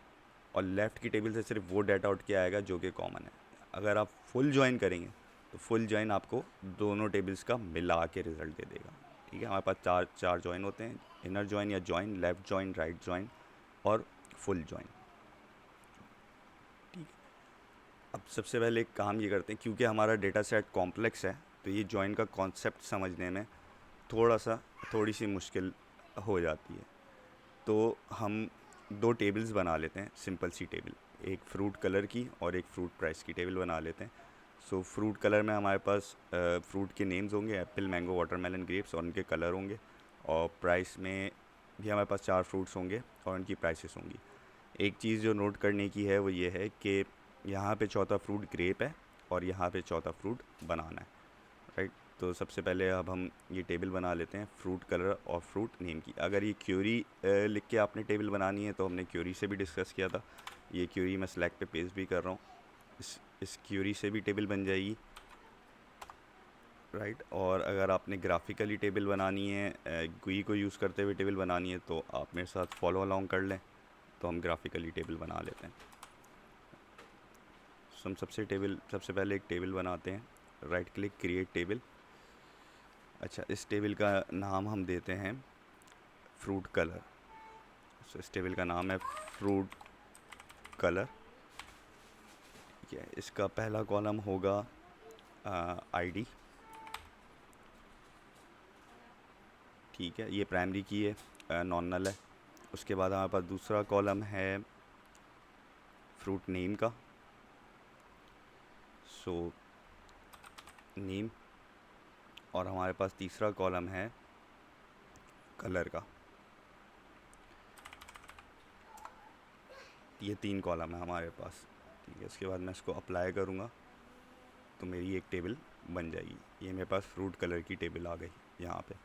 और लेफ़्ट की टेबल से सिर्फ वो डाटा आउट क्या आएगा जो कि कॉमन है। अगर आप फुल ज्वाइन करेंगे तो फुल ज्वाइन आपको दोनों टेबल्स का मिला के रिज़ल्ट दे देगा, ठीक है। हमारे पास चार चार ज्वाइन होते हैं, इनर ज्वाइन या join, left join, right join और फुल ज्वाइन, ठीक है। अब सबसे पहले एक काम ये करते हैं, क्योंकि हमारा डेटा सेट कॉम्प्लेक्स है तो ये ज्वाइन का कॉन्सेप्ट समझने में थोड़ी सी मुश्किल हो जाती है। तो हम दो टेबल्स बना लेते हैं, सिंपल सी टेबल, एक फ्रूट कलर की और एक फ्रूट प्राइस की टेबल बना लेते हैं। सो फ्रूट कलर में हमारे पास फ्रूट के नेम्स होंगे, एप्पल, मैंगो, वाटरमेलन, ग्रेप्स, और उनके कलर होंगे। और प्राइस में भी हमारे पास 4 फ्रूट्स होंगे और उनकी प्राइसेस होंगी। एक चीज़ जो नोट करने की है वो ये है कि यहाँ पे चौथा फ्रूट ग्रेप है और यहाँ पे चौथा फ्रूट बनाना है, राइट। तो सबसे पहले अब हम ये टेबल बना लेते हैं, फ्रूट कलर और फ्रूट नेम की। अगर ये क्यूरी लिख के आपने टेबल बनानी है तो हमने क्यूरी से भी डिस्कस किया था। ये क्यूरी मैं स्लैक पे पेस्ट भी कर रहा हूँ, इस क्यूरी से भी टेबल बन जाएगी, राइट। और अगर आपने ग्राफिकली टेबल बनानी है, GUI को यूज़ करते हुए टेबल बनानी है, तो आप मेरे साथ फॉलो अलोंग कर लें, तो हम ग्राफिकली टेबल बना लेते हैं। हम सबसे पहले एक टेबल बनाते हैं, राइट क्लिक, क्रिएट टेबल। अच्छा, इस टेबल का नाम हम देते हैं फ्रूट कलर। सो इस टेबल का नाम है फ्रूट कलर, ठीक है। इसका पहला कॉलम होगा आईडी, ठीक है, ये प्राइमरी की है, नॉन नल है। उसके बाद हमारे पास दूसरा कॉलम है फ्रूट नेम का, सो नेम। और हमारे पास तीसरा कॉलम है कलर का। ये 3 कॉलम है हमारे पास, ठीक है। उसके बाद मैं इसको अप्लाई करूँगा तो मेरी एक टेबल बन जाएगी। ये मेरे पास फ्रूट कलर की टेबल आ गई यहाँ पे।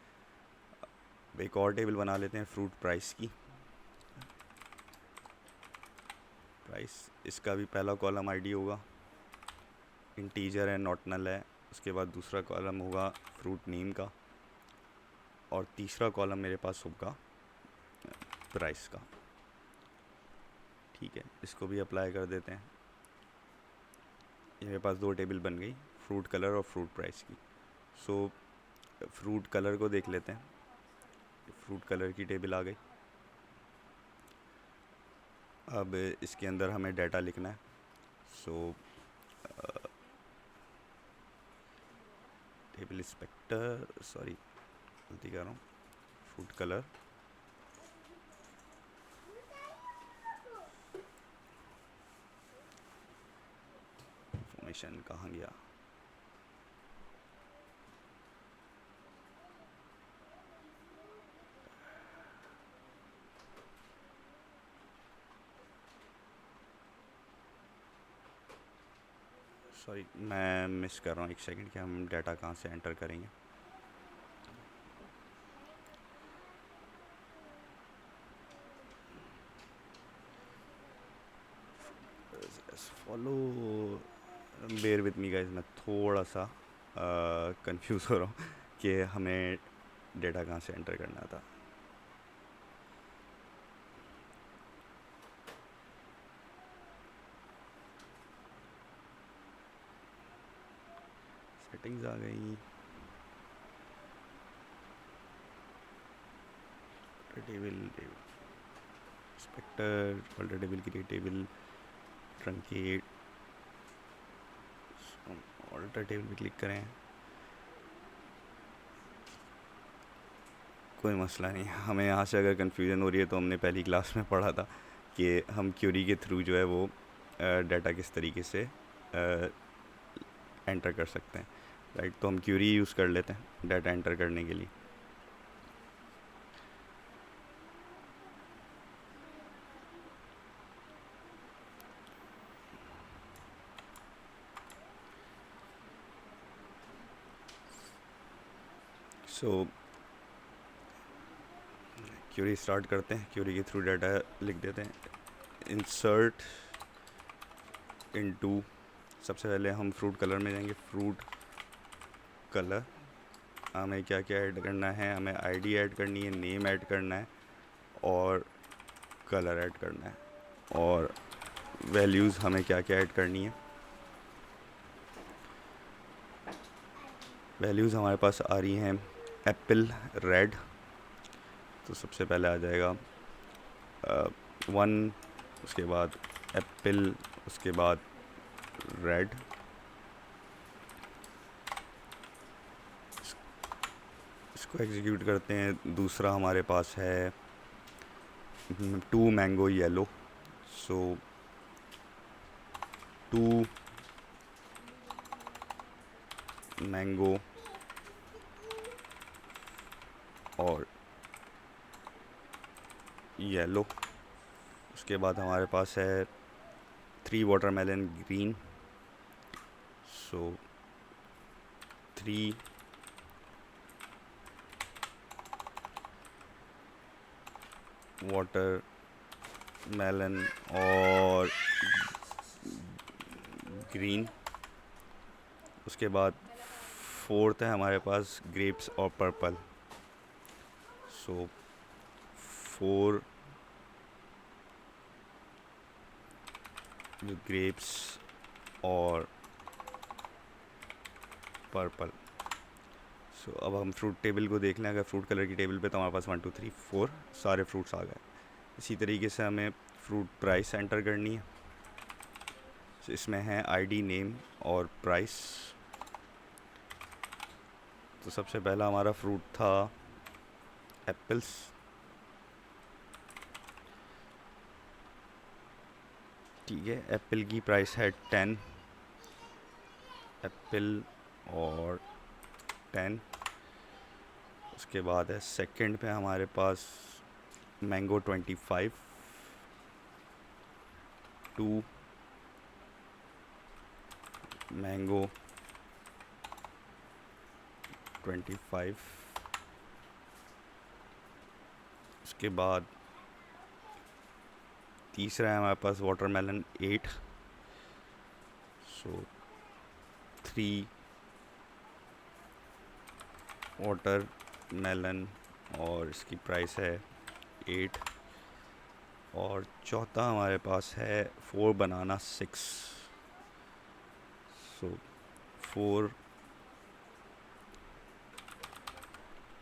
अब एक और टेबल बना लेते हैं फ्रूट प्राइस की। प्राइस, इसका भी पहला कॉलम आईडी होगा, इंटीजर है, नॉट नल है। उसके बाद दूसरा कॉलम होगा फ्रूट नेम का और तीसरा कॉलम मेरे पास होगा प्राइस का, ठीक है। इसको भी अप्लाई कर देते हैं। ये मेरे पास 2 टेबल बन गई, फ्रूट कलर और फ्रूट प्राइस की। सो फ्रूट कलर को देख लेते हैं, फ्रूट कलर की टेबल आ गई। अब इसके अंदर हमें डाटा लिखना है। सो टेबल इंस्पेक्टर, सॉरी गलती कर रहा हूँ, फ्रूट कलर, इंफॉर्मेशन कहाँ गया, सॉरी मैं मिस कर रहा हूँ, एक सेकंड, कि हम डाटा कहाँ से एंटर करेंगे। Follow, bear with me guys, मैं थोड़ा सा कंफ्यूज हो रहा हूँ कि हमें डाटा कहाँ से एंटर करना था। सेटिंग्स आ गई, table inspector, alter table, create table, truncate, alter table पे क्लिक करें, कोई मसला नहीं। हमें यहाँ से अगर कन्फ्यूज़न हो रही है तो हमने पहली क्लास में पढ़ा था कि हम क्यूरी के थ्रू जो है वो डाटा किस तरीके से एंटर कर सकते हैं, राइट। तो हम क्यूरी यूज़ कर लेते हैं डाटा एंटर करने के लिए। सो क्यूरी स्टार्ट करते हैं, क्यूरी के थ्रू डाटा लिख देते हैं। इंसर्ट इनटू, सबसे पहले हम फ्रूट कलर में जाएंगे, फ्रूट कलर। हमें क्या क्या ऐड करना है, हमें आईडी ऐड करनी है, नेम ऐड करना है और कलर ऐड करना है। और वैल्यूज़ हमें क्या क्या ऐड करनी है, वैल्यूज़ हमारे पास आ रही हैं एप्पल रेड, तो सबसे पहले आ जाएगा 1, उसके बाद एप्पल, उसके बाद रेड, इसको एग्जीक्यूट करते हैं। दूसरा हमारे पास है 2 मैंगो येलो, सो 2 मैंगो और येलो। उसके बाद हमारे पास है 3 वाटरमेलन ग्रीन, सो 3 वाटरमेलन और ग्रीन। उसके बाद फोर्थ है हमारे पास ग्रेप्स और पर्पल, सो 4 ग्रेप्स और पर्पल। सो अब हम फ्रूट टेबल को देख लें। अगर फ्रूट कलर की टेबल पे तो हमारे पास 1 2 3 4 सारे फ्रूट्स आ गए। इसी तरीके से हमें फ्रूट प्राइस एंटर करनी है। so इसमें है आईडी, नेम और प्राइस। तो सबसे पहला हमारा फ्रूट था एप्पल्स। ठीक है, एप्पल की प्राइस है 10, एप्पल और 10। उसके बाद है सेकंड पे हमारे पास मैंगो 25, 2 मैंगो 25। उसके बाद तीसरा है हमारे पास वाटरमेलन 8, सो 3 वाटरमेलन और इसकी प्राइस है 8। और चौथा हमारे पास है 4 बनाना 6, सो 4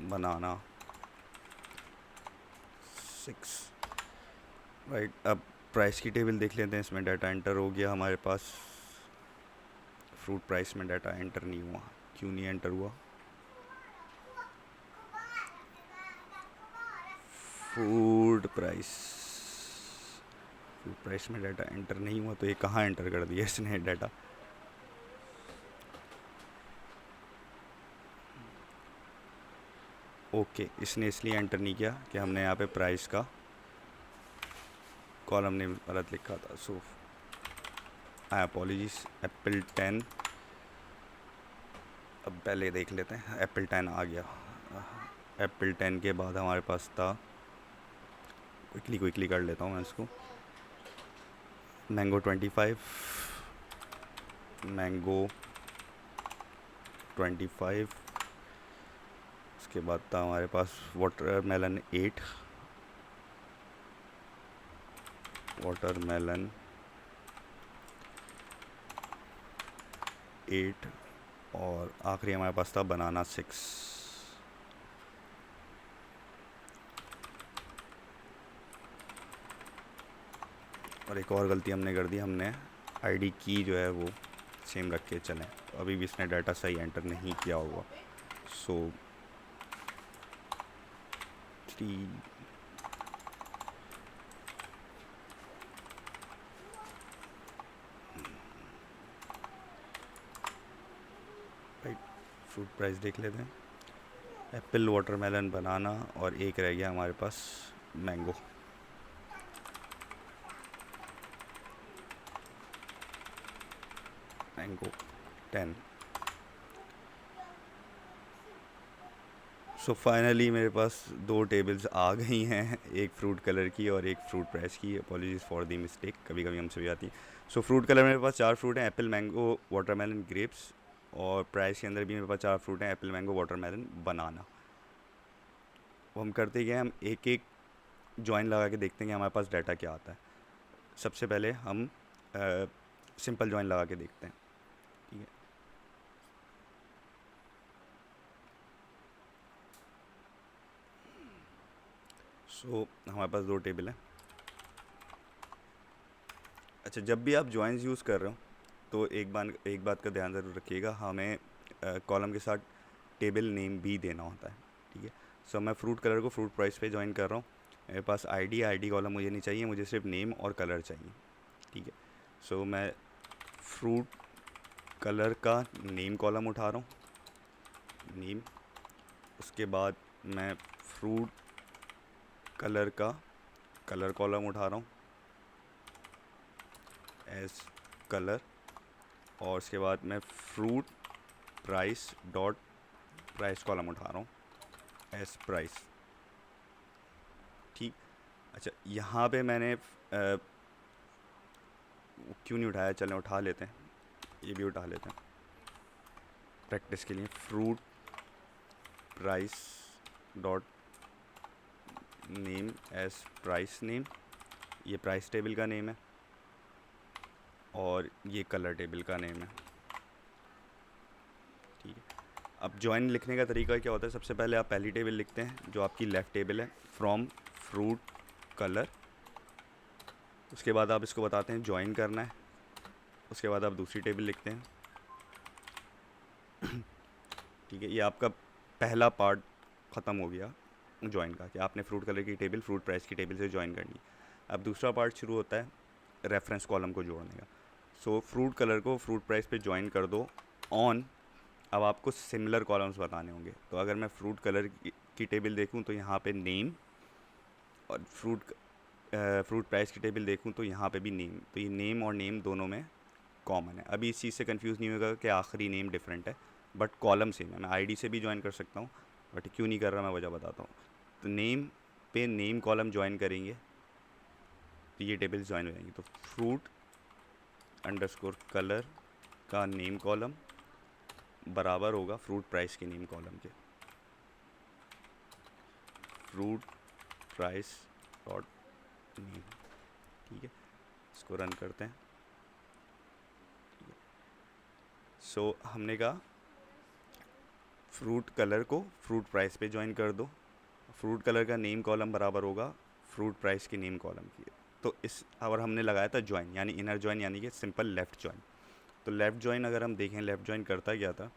बनाना 6। राइट, अब प्राइस की टेबल देख लेते हैं। इसमें डाटा एंटर हो गया हमारे पास। फ्रूट प्राइस में डाटा एंटर नहीं हुआ, क्यों नहीं एंटर हुआ? फूड प्राइस में डाटा एंटर नहीं हुआ, तो ये कहाँ एंटर कर दिया इसने डाटा? ओके, इसने इसलिए एंटर नहीं किया कि हमने यहाँ पे प्राइस का कॉलम नेम गलत लिखा था। सो आई अपॉलॉजीज। एप्पल 10, अब पहले देख लेते हैं। एप्पल 10 आ गया। एप्पल 10 के बाद हमारे पास था, क्विकली कर लेता हूँ मैं इसको, मैंगो 25, मैंगो 25। उसके बाद था हमारे पास वाटरमेलन 8, वाटरमेलन 8 और आखिरी हमारे पास था बनाना 6। और एक और गलती हमने कर दी, हमने आईडी की जो है वो सेम रख के चलें। तो अभी भी इसने डाटा सही एंटर नहीं किया होगा। सो 3 राइट। फ्रूट प्राइस देख लेते हैं। एप्पल, वाटरमेलन, बनाना और एक रह गया हमारे पास मैंगो। मैंगो 10। सो फाइनली मेरे पास 2 टेबल्स आ गई हैं, एक फ्रूट कलर की और एक फ्रूट प्राइस की। अपॉलॉजीज़ फॉर दी मिस्टेक, कभी कभी हमसे भी आती है। सो फ्रूट कलर मेरे पास 4 फ्रूट हैं, एप्पल, मैंगो, वाटरमेलन, ग्रेप्स। और प्राइस के अंदर भी मेरे पास 4 फ्रूट हैं, एप्पल, मैंगो, वाटरमेलन, बनाना। वो हम करते गए, हम एक एक जॉइन लगा के देखते हैं कि हमारे पास डाटा क्या आता है। सबसे पहले हम सिंपल जॉइन लगा के देखते हैं। ठीक है, सो हमारे पास 2 टेबल हैं। अच्छा, जब भी आप जॉइंस यूज़ कर रहे हो तो एक बात का ध्यान ज़रूर रखिएगा, हमें कॉलम के साथ टेबल नेम भी देना होता है। ठीक है। सो मैं फ्रूट कलर को फ्रूट प्राइस पे ज्वाइन कर रहा हूँ। मेरे पास आईडी कॉलम मुझे नहीं चाहिए, मुझे सिर्फ नेम और कलर चाहिए, ठीक है। सो मैं फ्रूट कलर का नेम कॉलम उठा रहा हूँ, नेम। उसके बाद मैं फ्रूट कलर का कलर कॉलम उठा रहा हूँ एज कलर, और उसके बाद मैं fruit price dot price column उठा रहा हूँ एज प्राइस, ठीक। अच्छा, यहाँ पे मैंने क्यों नहीं उठाया, चलें उठा लेते हैं, ये भी उठा लेते हैं प्रैक्टिस के लिए। Fruit price dot name as price name, ये प्राइस टेबल का नेम है और ये कलर टेबल का नेम है, ठीक है। अब जॉइन लिखने का तरीका क्या होता है, सबसे पहले आप पहली टेबल लिखते हैं जो आपकी लेफ़्ट टेबल है, फ्रॉम फ्रूट कलर। उसके बाद आप इसको बताते हैं जॉइन करना है। उसके बाद आप दूसरी टेबल लिखते हैं, ठीक है। ये आपका पहला पार्ट ख़त्म हो गया जॉइन का, कि आपने फ्रूट कलर की टेबल फ्रूट प्राइस की टेबल से जॉइन करनी। अब दूसरा पार्ट शुरू होता है रेफरेंस कॉलम को जोड़ने का। सो फ्रूट कलर को फ्रूट प्राइस पे जॉइन कर दो ऑन। अब आपको सिमिलर कॉलम्स बताने होंगे, तो अगर मैं फ्रूट कलर की टेबल देखूं तो यहाँ पे नेम, और फ्रूट प्राइस की टेबल देखूं तो यहाँ पे भी नेम, तो ये नेम और नेम दोनों में कॉमन है। अभी इस चीज़ से कंफ्यूज नहीं होगा कि आखिरी नेम डिफरेंट है, बट कॉलम सेम है। मैं आईडी से भी ज्वाइन कर सकता हूँ, बट क्यों नहीं कर रहा मैं वजह बताता हूँ। तो नेम पे नेम कॉलम ज्वाइन करेंगे तो ये टेबल ज्वाइन हो जाएंगी। तो फ्रूट अंडरस्कोर कलर का नेम कॉलम बराबर होगा फ्रूट प्राइस के नेम कॉलम के। फ्रूट प्राइस डॉट नेम, ठीक है। इसको रन करते हैं। सो हमने कहा फ्रूट कलर को फ्रूट प्राइस पे ज्वाइन कर दो, फ्रूट कलर का नेम कॉलम बराबर होगा फ्रूट प्राइस के नेम कॉलम की। तो इस और हमने लगाया था ज्वाइन, यानी इनर ज्वाइन, यानी कि सिंपल लेफ़्ट ज्वाइन। तो लेफ़्ट ज्वाइन अगर हम देखें, लेफ़्ट ज्वाइन करता क्या था,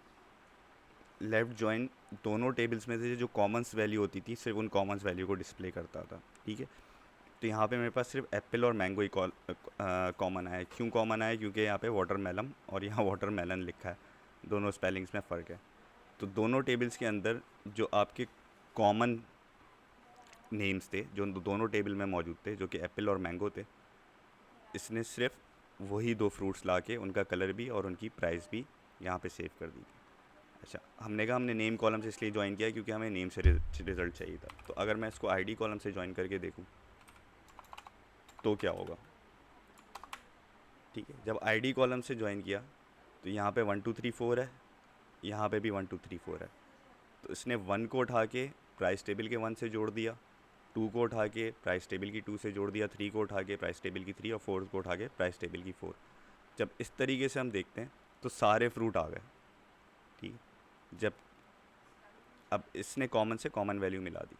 लेफ़्ट ज्वाइन दोनों टेबल्स में से जो कॉमन्स वैल्यू होती थी सिर्फ उन कॉमन्स वैल्यू को डिस्प्ले करता था, ठीक है। तो यहाँ पे मेरे पास सिर्फ एप्पल और मैंगो ही कॉमन आया है। क्यों कॉमन आया है, क्योंकि यहाँ पे वाटरमेलन और यहाँ वाटरमेलन लिखा है, दोनों स्पेलिंग्स में फ़र्क है। तो दोनों टेबल्स के अंदर जो आपके कॉमन नेम्स थे, जो दोनों टेबल में मौजूद थे, जो कि एप्पल और मैंगो थे, इसने सिर्फ वही दो फ्रूट्स ला के उनका कलर भी और उनकी प्राइस भी यहाँ पे सेव कर दी थी। अच्छा, हमने कहा हमने नेम कॉलम से इसलिए ज्वाइन किया क्योंकि हमें नेम से रिज़ल्ट चाहिए था। तो अगर मैं इसको आईडी कॉलम से ज्वाइन करके देखूँ तो क्या होगा, ठीक है। जब आईडी कॉलम से ज्वाइन किया तो यहाँ पे 1 2 3 4 है, यहाँ पे भी 1 2 3 4 है। तो इसने 1 को उठा के प्राइस टेबल के 1 से जोड़ दिया, 2 को उठा के प्राइस टेबल की 2 से जोड़ दिया, 3 को उठा के प्राइस टेबल की 3 और 4 को उठा के प्राइस टेबल की 4। जब इस तरीके से हम देखते हैं तो सारे फ्रूट आ गए, ठीक है। जब अब इसने कॉमन से कॉमन वैल्यू मिला दी,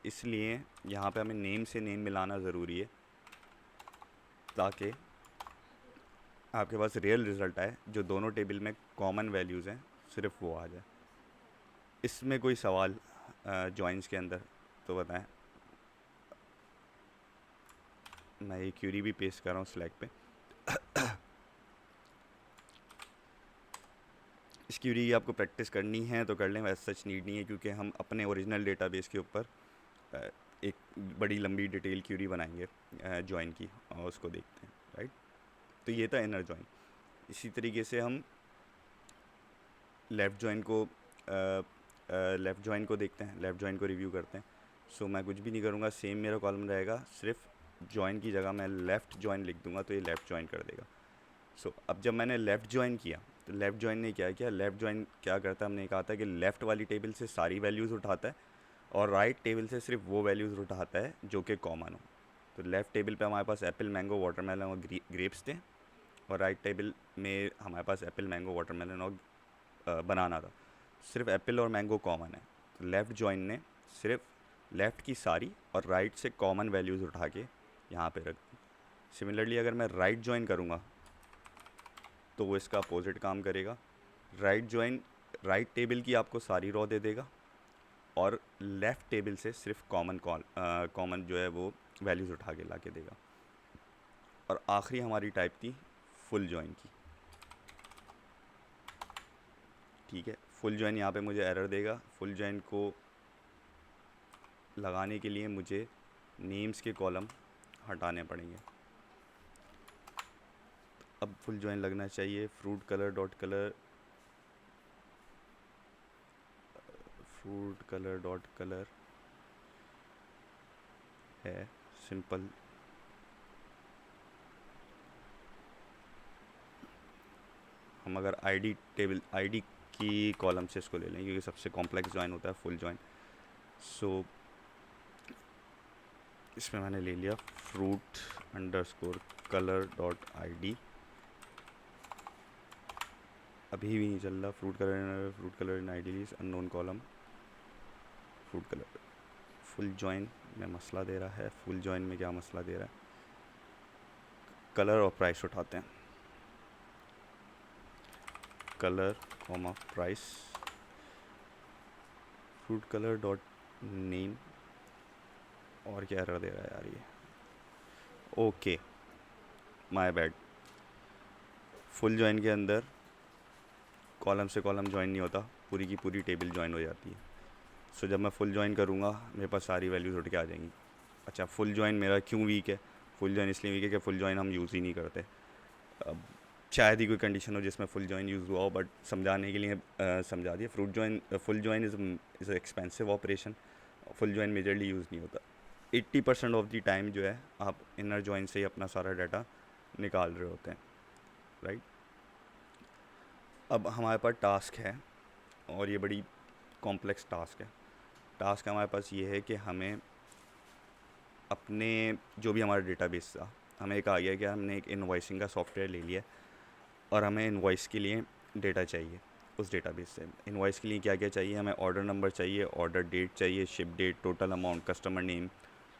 इसलिए यहाँ पे हमें नेम से नेम मिलाना ज़रूरी है ताकि आपके पास रियल रिज़ल्ट आए, जो दोनों टेबल में कॉमन वैल्यूज़ हैं सिर्फ वो आ जाए। इसमें कोई सवाल जॉइंस के अंदर तो बताएं। मैं ये क्यूरी भी पेस्ट कर रहा हूँ स्लैक पे। इस क्यूरी की आपको प्रैक्टिस करनी है तो कर लें, वैसे सच नीड नहीं है, क्योंकि हम अपने ओरिजिनल डेटाबेस के ऊपर एक बड़ी लंबी डिटेल क्यूरी बनाएंगे जॉइन की, और उसको देखते हैं, राइट। तो ये था इनर जॉइन। इसी तरीके से हम लेफ़्ट जॉइन को देखते हैं, लेफ़्ट जॉइन को रिव्यू करते हैं। सो मैं कुछ भी नहीं करूँगा, सेम मेरा कॉलम रहेगा, सिर्फ जॉइन की जगह मैं लेफ़्ट जॉइन लिख दूँगा तो ये लेफ़्ट जॉइन कर देगा। सो अब जब मैंने लेफ़्ट जॉइन किया तो लेफ़्ट जॉइन ने क्या किया, लेफ़्ट जॉइन क्या करता है, हमने कहा था कि लेफ़्ट वाली टेबल से सारी वैल्यूज़ उठाता है और राइट टेबल से सिर्फ वो वैल्यूज़ उठाता है जो कि कॉमन हो। तो लेफ़्ट टेबल पे हमारे पास एप्पल, मैंगो, वाटरमेलन और ग्रेप्स थे, और राइट टेबल में हमारे पास एप्पल, मैंगो, वाटरमेलन और बनाना था। सिर्फ एप्पल और मैंगो कॉमन है, तो लेफ़्ट जॉइन ने सिर्फ लेफ़्ट की सारी और राइट से कॉमन वैल्यूज़ उठा के यहाँ पे रख दी। सिमिलरली अगर मैं राइट जॉइन करूँगा तो वो इसका अपोजिट काम करेगा। राइट जॉइन राइट टेबल की आपको सारी रो दे देगा और लेफ़्ट टेबल से सिर्फ कॉमन जो है वो वैल्यूज़ उठा के ला के देगा। और आखिरी हमारी टाइप थी फुल जॉइन की, ठीक है। फुल जॉइन यहाँ पे मुझे एरर देगा। फुल जॉइन को लगाने के लिए मुझे नेम्स के कॉलम हटाने पड़ेंगे। अब फुल जॉइन लगना चाहिए fruit colour dot colour, fruit colour dot colour है सिंपल। हम अगर आईडी की कॉलम से इसको ले लें क्योंकि सबसे कॉम्प्लेक्स जॉइन होता है फुल जॉइन। सो इसमें मैंने ले लिया fruit underscore colour dot ID। अभी भी नहीं चल रहा। फ्रूट कलर इन ID unknown column fruit colour. Full join में मसला दे रहा है। फुल जॉइन में क्या मसला दे रहा है? कलर और प्राइस उठाते हैं। Colour comma price fruit colour dot name. और क्या एरर दे रहा है यार ये? Okay, my bad. Full join के अंदर कॉलम से कॉलम जॉइन नहीं होता, पूरी की पूरी टेबल जॉइन हो जाती है। सो जब मैं फुल जॉइन करूँगा मेरे पास सारी वैल्यूज उठ के आ जाएंगी। अच्छा, फुल जॉइन मेरा क्यों वीक है? फुल जॉइन इसलिए वीक है कि फुल जॉइन हम यूज़ ही नहीं करते। अब शायद ही कोई कंडीशन हो जिसमें फुल जॉइन यूज़ हुआ हो, बट समझाने के लिए समझा दिया। Full join is expensive operation. Full join majorly use नहीं होता। 80% ऑफ द टाइम जो है आप इनर जॉइन से ही अपना सारा डाटा निकाल रहे होते हैं, राइट। अब हमारे पास टास्क है और ये बड़ी कॉम्प्लेक्स टास्क है। टास्क हमारे पास ये है कि हमें अपने जो भी हमारा डेटाबेस था, हमें एक आ गया कि हमने एक इनवॉइसिंग का सॉफ्टवेयर ले लिया और हमें इनवॉइस के लिए डेटा चाहिए उस डेटाबेस से। इनवॉइस के लिए क्या क्या चाहिए? हमें ऑर्डर नंबर चाहिए, ऑर्डर डेट चाहिए, ship date, total amount, customer name,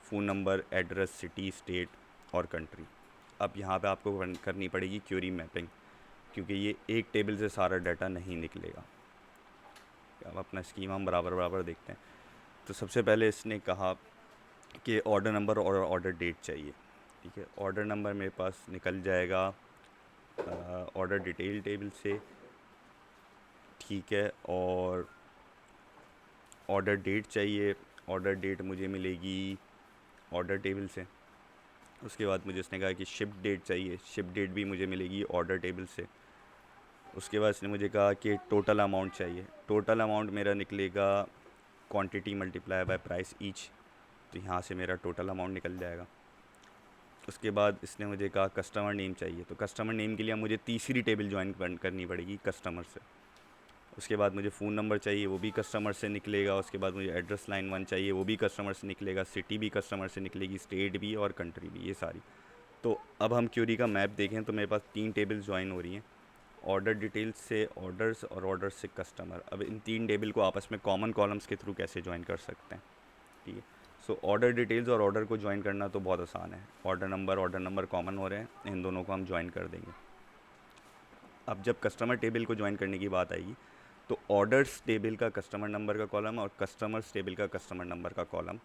phone number, address, city, state और कंट्री। अब यहाँ पे आपको करनी पड़ेगी क्वेरी मैपिंग क्योंकि ये एक टेबल से सारा डाटा नहीं निकलेगा। अब अपना स्कीमा हम बराबर बराबर देखते हैं। तो सबसे पहले इसने कहा कि ऑर्डर नंबर और ऑर्डर डेट चाहिए, ठीक है। ऑर्डर नंबर मेरे पास निकल जाएगा ऑर्डर डिटेल टेबल से, ठीक है। और ऑर्डर डेट चाहिए, ऑर्डर डेट मुझे मिलेगी ऑर्डर टेबल से। उसके बाद मुझे इसने कहा कि शिप डेट चाहिए, शिप डेट भी मुझे मिलेगी ऑर्डर टेबल से। उसके बाद इसने मुझे कहा कि टोटल अमाउंट चाहिए, टोटल अमाउंट मेरा निकलेगा quantity multiply by price each, तो यहाँ से मेरा टोटल अमाउंट निकल जाएगा। उसके बाद इसने मुझे कहा कस्टमर नेम चाहिए, तो कस्टमर नेम के लिए मुझे तीसरी टेबल ज्वाइन करनी पड़ेगी कस्टमर से। उसके बाद मुझे फ़ोन नंबर चाहिए, वो भी कस्टमर से निकलेगा। उसके बाद मुझे एड्रेस लाइन 1 चाहिए, वो भी कस्टमर से निकलेगा। सिटी भी कस्टमर से निकलेगी, स्टेट भी और कंट्री भी, ये सारी। तो अब हम क्वेरी का मैप देखें तो मेरे पास 3 टेबल्स ज्वाइन हो रही हैं, ऑर्डर डिटेल्स से ऑर्डर्स और ऑर्डर्स से कस्टमर। अब इन 3 टेबल को आपस में कॉमन कॉलम्स के थ्रू कैसे ज्वाइन कर सकते हैं, ठीक है। सो ऑर्डर डिटेल्स और ऑर्डर को ज्वाइन करना तो बहुत आसान है। ऑर्डर नंबर कॉमन हो रहे हैं, इन दोनों को हम ज्वाइन कर देंगे। अब जब कस्टमर टेबल को ज्वाइन करने की बात आएगी तो ऑर्डर्स टेबल का कस्टमर नंबर का कॉलम और कस्टमर्स टेबल का कस्टमर नंबर का कॉलम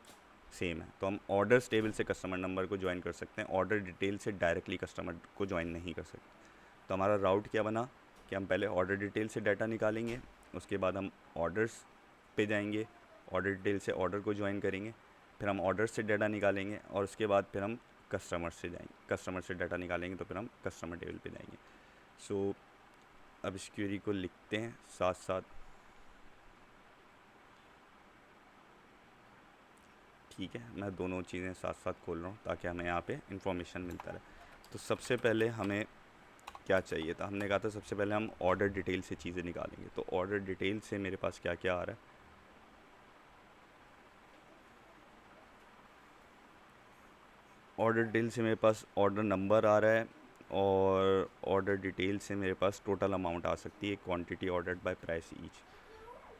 सेम है, तो हम ऑर्डर्स टेबल से कस्टमर नंबर को ज्वाइन कर सकते हैं, ऑर्डर डिटेल से डायरेक्टली कस्टमर को ज्वाइन नहीं कर सकते। तो हमारा राउट क्या बना कि हम पहले ऑर्डर डिटेल से डाटा निकालेंगे, उसके बाद हम ऑर्डर्स पे जाएंगे, ऑर्डर डिटेल से ऑर्डर को ज्वाइन करेंगे, फिर हम ऑर्डर से डाटा निकालेंगे और उसके बाद फिर हम कस्टमर से जाएंगे, कस्टमर से डाटा निकालेंगे तो फिर हम कस्टमर टेबल पे जाएंगे। सो अब इस क्वेरी को लिखते हैं साथ साथ, ठीक है। मैं दोनों चीज़ें साथ साथ खोल रहा हूँ ताकि हमें यहाँ पे इंफॉर्मेशन मिलता रहे। तो सबसे पहले हमें क्या चाहिए था? हमने कहा था सबसे पहले हम ऑर्डर डिटेल से चीज़ें निकालेंगे। तो ऑर्डर डिटेल से मेरे पास क्या क्या आ रहा है? ऑर्डर डिटेल से मेरे पास ऑर्डर नंबर आ रहा है और ऑर्डर डिटेल से मेरे पास टोटल अमाउंट आ सकती है, quantity ordered bye price each,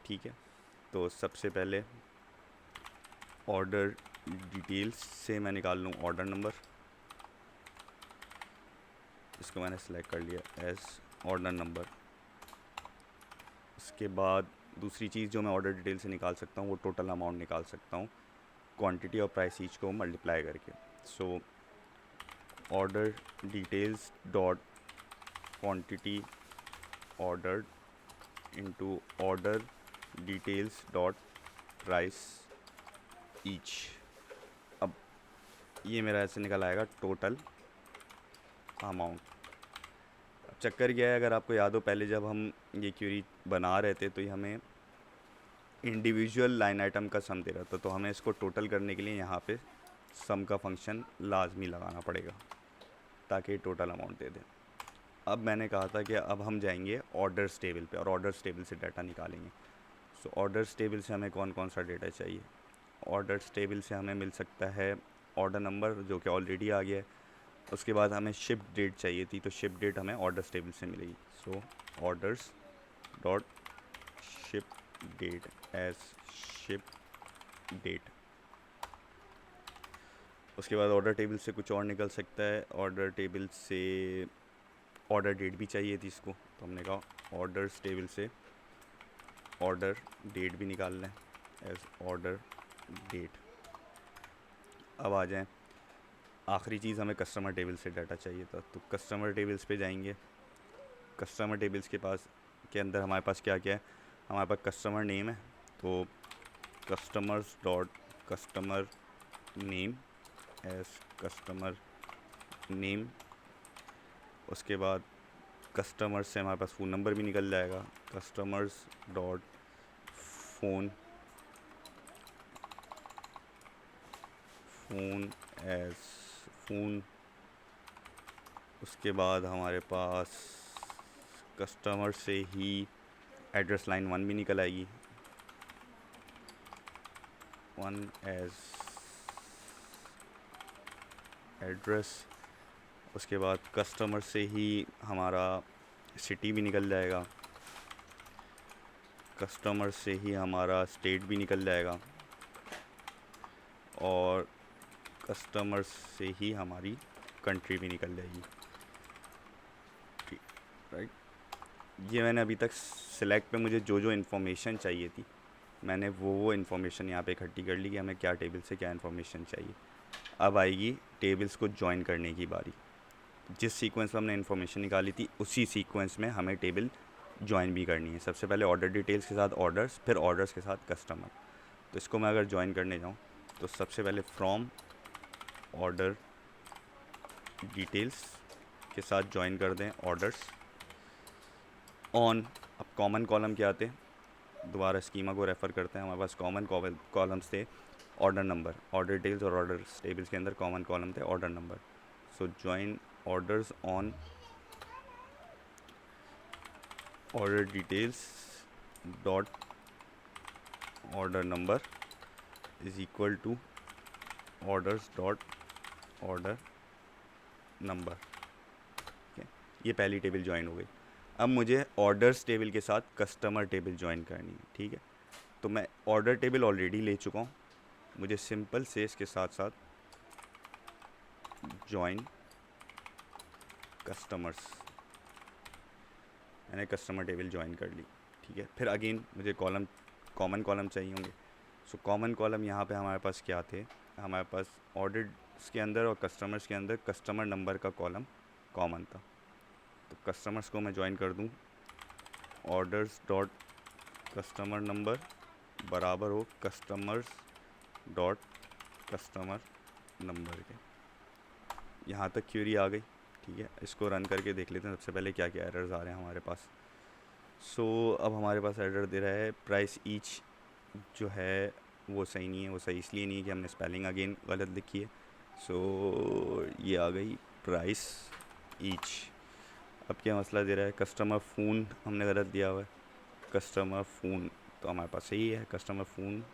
ठीक है। तो सबसे पहले ऑर्डर डिटेल्स से मैं निकाल लूँ ऑर्डर नंबर, इसको मैंने सेलेक्ट कर लिया एज ऑर्डर नंबर। उसके बाद दूसरी चीज़ जो मैं ऑर्डर डिटेल से निकाल सकता हूँ वो टोटल अमाउंट निकाल सकता हूँ क्वांटिटी और प्राइस ईच को मल्टीप्लाई करके। So order details dot quantity order into order details dot price each. अब ये मेरा ऐसे निकल आएगा टोटल अमाउंट। अब चक्कर क्या है, अगर आपको याद हो पहले जब हम ये क्वेरी बना रहे थे तो ये हमें इंडिविजुअल लाइन आइटम का सम दे रहा था, तो हमें इसको टोटल करने के लिए यहाँ पे सम का फंक्शन लाजमी लगाना पड़ेगा ताकि टोटल अमाउंट दे दे। अब मैंने कहा था कि अब हम जाएंगे ऑर्डर्स टेबल पे और ऑर्डर्स टेबल से डाटा निकालेंगे। सो ऑर्डर्स टेबल से हमें कौन कौन सा डेटा चाहिए? ऑर्डर्स टेबल से हमें मिल सकता है ऑर्डर नंबर जो कि ऑलरेडी आ गया है। उसके बाद हमें शिप डेट चाहिए थी, तो शिप डेट हमें ऑर्डर्स टेबल से मिलेगी। So orders dot ship date as ship date. उसके बाद ऑर्डर टेबल से कुछ और निकल सकता है। ऑर्डर टेबल से ऑर्डर डेट भी चाहिए थी इसको, तो हमने कहा ऑर्डर्स टेबल से ऑर्डर डेट भी निकाल लें एज ऑर्डर डेट। अब आ जाएं, आखिरी चीज़ हमें कस्टमर टेबल से डाटा चाहिए था, तो कस्टमर टेबल्स पे जाएंगे। कस्टमर टेबल्स के पास के अंदर हमारे पास क्या क्या है? हमारे पास कस्टमर नेम है, तो customers dot customer name as customer name. उसके बाद कस्टमर से हमारे पास फ़ोन नंबर भी निकल जाएगा, customers dot phone as phone. उसके बाद हमारे पास कस्टमर से ही एड्रेस लाइन 1 भी निकल आएगी, 1 एज एड्रेस। उसके बाद कस्टमर से ही हमारा सिटी भी निकल जाएगा, कस्टमर से ही हमारा स्टेट भी निकल जाएगा और कस्टमर से ही हमारी कंट्री भी निकल जाएगी। राइट, ये मैंने अभी तक सिलेक्ट पे मुझे जो जो इन्फॉर्मेशन चाहिए थी मैंने वो इन्फॉर्मेशन यहाँ पे इकट्ठी कर ली कि हमें क्या टेबल से क्या इन्फॉर्मेशन चाहिए। अब आएगी टेबल्स को ज्वाइन करने की बारी। जिस सीक्वेंस में हमने इन्फॉर्मेशन निकाली थी उसी सीक्वेंस में हमें टेबल ज्वाइन भी करनी है। सबसे पहले ऑर्डर डिटेल्स के साथ ऑर्डर्स, फिर ऑर्डर्स के साथ कस्टमर। तो इसको मैं अगर ज्वाइन करने जाऊँ तो सबसे पहले फ्रॉम ऑर्डर डिटेल्स के साथ ज्वाइन कर दें ऑर्डर्स ऑन। अब कॉमन कॉलम क्या आते हैं, दोबारा स्कीमा को रेफ़र करते हैं। हमारे पास कॉमन कॉलम्स थे ऑर्डर नंबर, ऑर्डर डिटेल्स और ऑर्डर टेबल्स के अंदर कॉमन कॉलम थे order number. So join orders on order details dot order number is equal to orders dot order number. ठीक है, ये पहली टेबल ज्वाइन हो गई। अब मुझे ऑर्डर्स टेबल के साथ कस्टमर टेबल ज्वाइन करनी है। ठीक है, तो मैं ऑर्डर टेबल ऑलरेडी ले चुका हूँ, मुझे सिंपल से इसके साथ साथ ज्वाइन कस्टमर्स, मैंने कस्टमर टेबल ज्वाइन कर ली। ठीक है, फिर अगेन मुझे कॉमन कॉलम चाहिए होंगे। सो कॉमन कॉलम यहाँ पे हमारे पास क्या थे, हमारे पास ऑर्डर्स के अंदर और कस्टमर्स के अंदर कस्टमर नंबर का कॉलम कॉमन था। तो कस्टमर्स को मैं ज्वाइन कर दूँ ऑर्डर्स डॉट कस्टमर नंबर बराबर हो कस्टमर्स डॉट कस्टमर नंबर के। यहाँ तक क्वेरी आ गई। ठीक है, इसको रन करके देख लेते हैं सबसे पहले क्या क्या एरर्स आ रहे हैं हमारे पास। सो अब हमारे पास एरर दे रहा है प्राइस ईच जो है वो सही नहीं है। वो सही इसलिए नहीं है कि हमने स्पेलिंग अगेन गलत लिखी है। सो ये आ गई प्राइस ईच। अब क्या मसला दे रहा है, कस्टमर फ़ोन हमने गलत दिया हुआ है, कस्टमर फ़ोन तो हमारे पास सही है, कस्टमर फ़ोन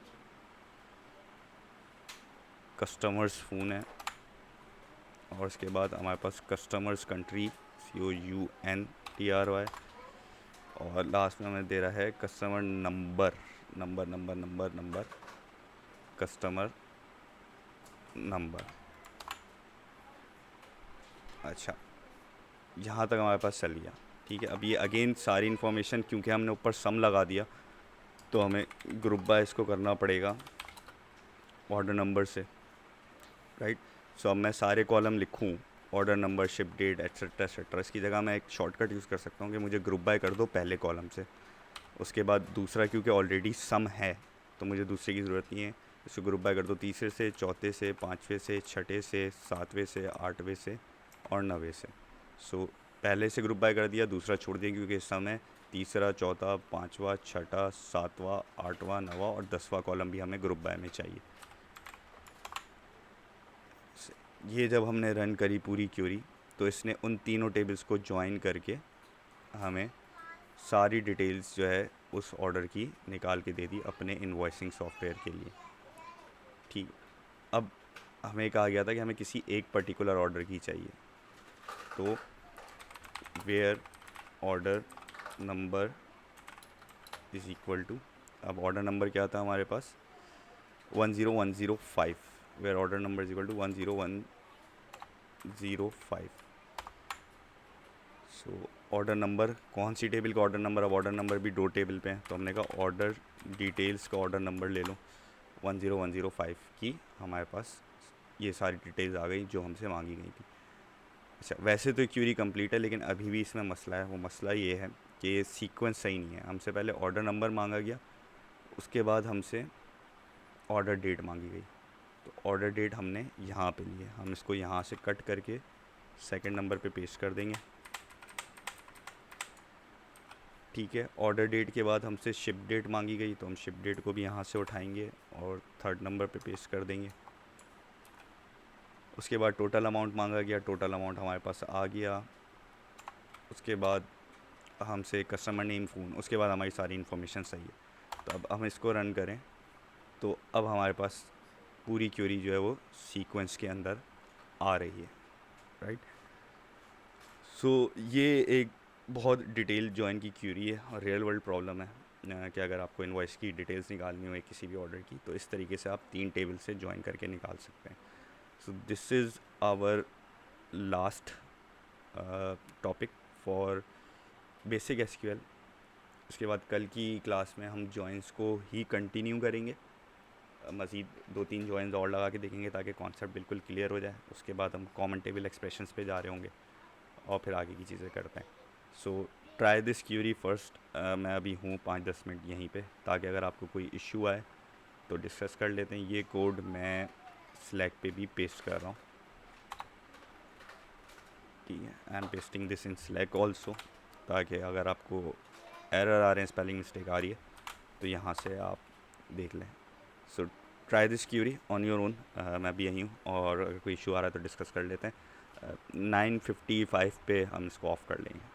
कस्टमर्स फ़ोन है। और उसके बाद हमारे पास कस्टमर्स कंट्री COUNTRY और लास्ट में हमें दे रहा है customer number number number number number customer number. अच्छा, यहाँ तक हमारे पास चल गया। ठीक है, अब ये अगेन सारी इन्फॉर्मेशन क्योंकि हमने ऊपर सम लगा दिया तो हमें ग्रुप बाय इसको करना पड़ेगा ऑर्डर नंबर से, राइट। सो अब मैं सारे कॉलम लिखूँ order number, ship date, etcetera etcetera, इसकी जगह मैं एक शॉर्टकट यूज़ कर सकता हूँ कि मुझे ग्रुप बाय कर दो पहले कॉलम से। उसके बाद दूसरा, क्योंकि ऑलरेडी सम है तो मुझे दूसरे की ज़रूरत नहीं है, इसको ग्रुप बाय कर दो तीसरे से, चौथे से, पाँचवें से, छठे से, सातवें से, आठवें से और नवे से। सो पहले से ग्रुप बाय कर दिया, दूसरा छोड़ दिया क्योंकि सम है। तीसरा, चौथा, पाँचवा, छठा, सातवां, आठवां, नवा और 10वां कॉलम भी हमें ग्रुप बाय में चाहिए। ये जब हमने रन करी पूरी क्यूरी तो इसने उन तीनों टेबल्स को ज्वाइन करके हमें सारी डिटेल्स जो है उस ऑर्डर की निकाल के दे दी अपने इनवॉइसिंग सॉफ्टवेयर के लिए। ठीक, अब हमें कहा गया था कि हमें किसी एक पर्टिकुलर ऑर्डर की चाहिए, तो where order number is equal to, अब ऑर्डर नंबर क्या था हमारे पास 10105, where order number is equal to 10105। So order number, कौन सी टेबल का ऑर्डर नंबर, अब ऑर्डर नंबर भी दो टेबल पे हैं तो हमने कहा ऑर्डर डिटेल्स का ऑर्डर नंबर ले लो 10105 की, हमारे पास ये सारी डिटेल्स आ गई जो हमसे मांगी गई थी। अच्छा, वैसे तो क्यूरी कंप्लीट है लेकिन अभी भी इसमें मसला है। वो मसला ये है कि ये सीक्वेंस सही नहीं है। हमसे पहले ऑर्डर नंबर मांगा गया, उसके बाद हमसे ऑर्डर डेट मांगी गई, तो ऑर्डर डेट हमने यहाँ पे ली है, हम इसको यहाँ से कट करके सेकंड नंबर पे पेस्ट कर देंगे। ठीक है, ऑर्डर डेट के बाद हमसे शिप डेट मांगी गई तो हम शिप डेट को भी यहाँ से उठाएंगे और थर्ड नंबर पे पेस्ट कर देंगे। उसके बाद टोटल अमाउंट मांगा गया, टोटल अमाउंट हमारे पास आ गया। उसके बाद हमसे कस्टमर नेम, फ़ोन, उसके बाद हमारी सारी इन्फॉर्मेशन सही है। तो अब हम इसको रन करें तो अब हमारे पास पूरी क्यूरी जो है वो सीक्वेंस के अंदर आ रही है, राइट। सो ये एक बहुत डिटेल जॉइन की क्यूरी है और रियल वर्ल्ड प्रॉब्लम है कि अगर आपको इनवॉइस की डिटेल्स निकालनी हो किसी भी ऑर्डर की तो इस तरीके से आप 3 टेबल से जॉइन करके निकाल सकते हैं। So this is our last topic for basic SQL. उसके बाद कल की क्लास में हम जॉइंस को ही कंटिन्यू करेंगे, मज़ीद 2-3 जॉइंस और लगा के देखेंगे ताकि कॉन्सेप्ट बिल्कुल क्लियर हो जाए। उसके बाद हम कॉमन टेबल एक्सप्रेशंस पे जा रहे होंगे और फिर आगे की चीज़ें करते हैं। So try this query first. मैं अभी हूँ 5-10 मिनट यहीं पे, ताकि अगर आपको कोई इशू आए तो डिस्कस कर लेते हैं। ये कोड मैं स्लैक पे भी पेस्ट कर रहा हूँ, ठीक है। I am pasting this in slack also, ताकि अगर आपको एरर आ रहे हैं, स्पेलिंग मिस्टेक आ रही है तो यहाँ से आप देख लें। So try this query on your own. मैं भी यहीं हूँ और अगर कोई इशू आ रहा है तो डिस्कस कर लेते हैं। 9:55 पे हम इसको ऑफ़ कर लेंगे।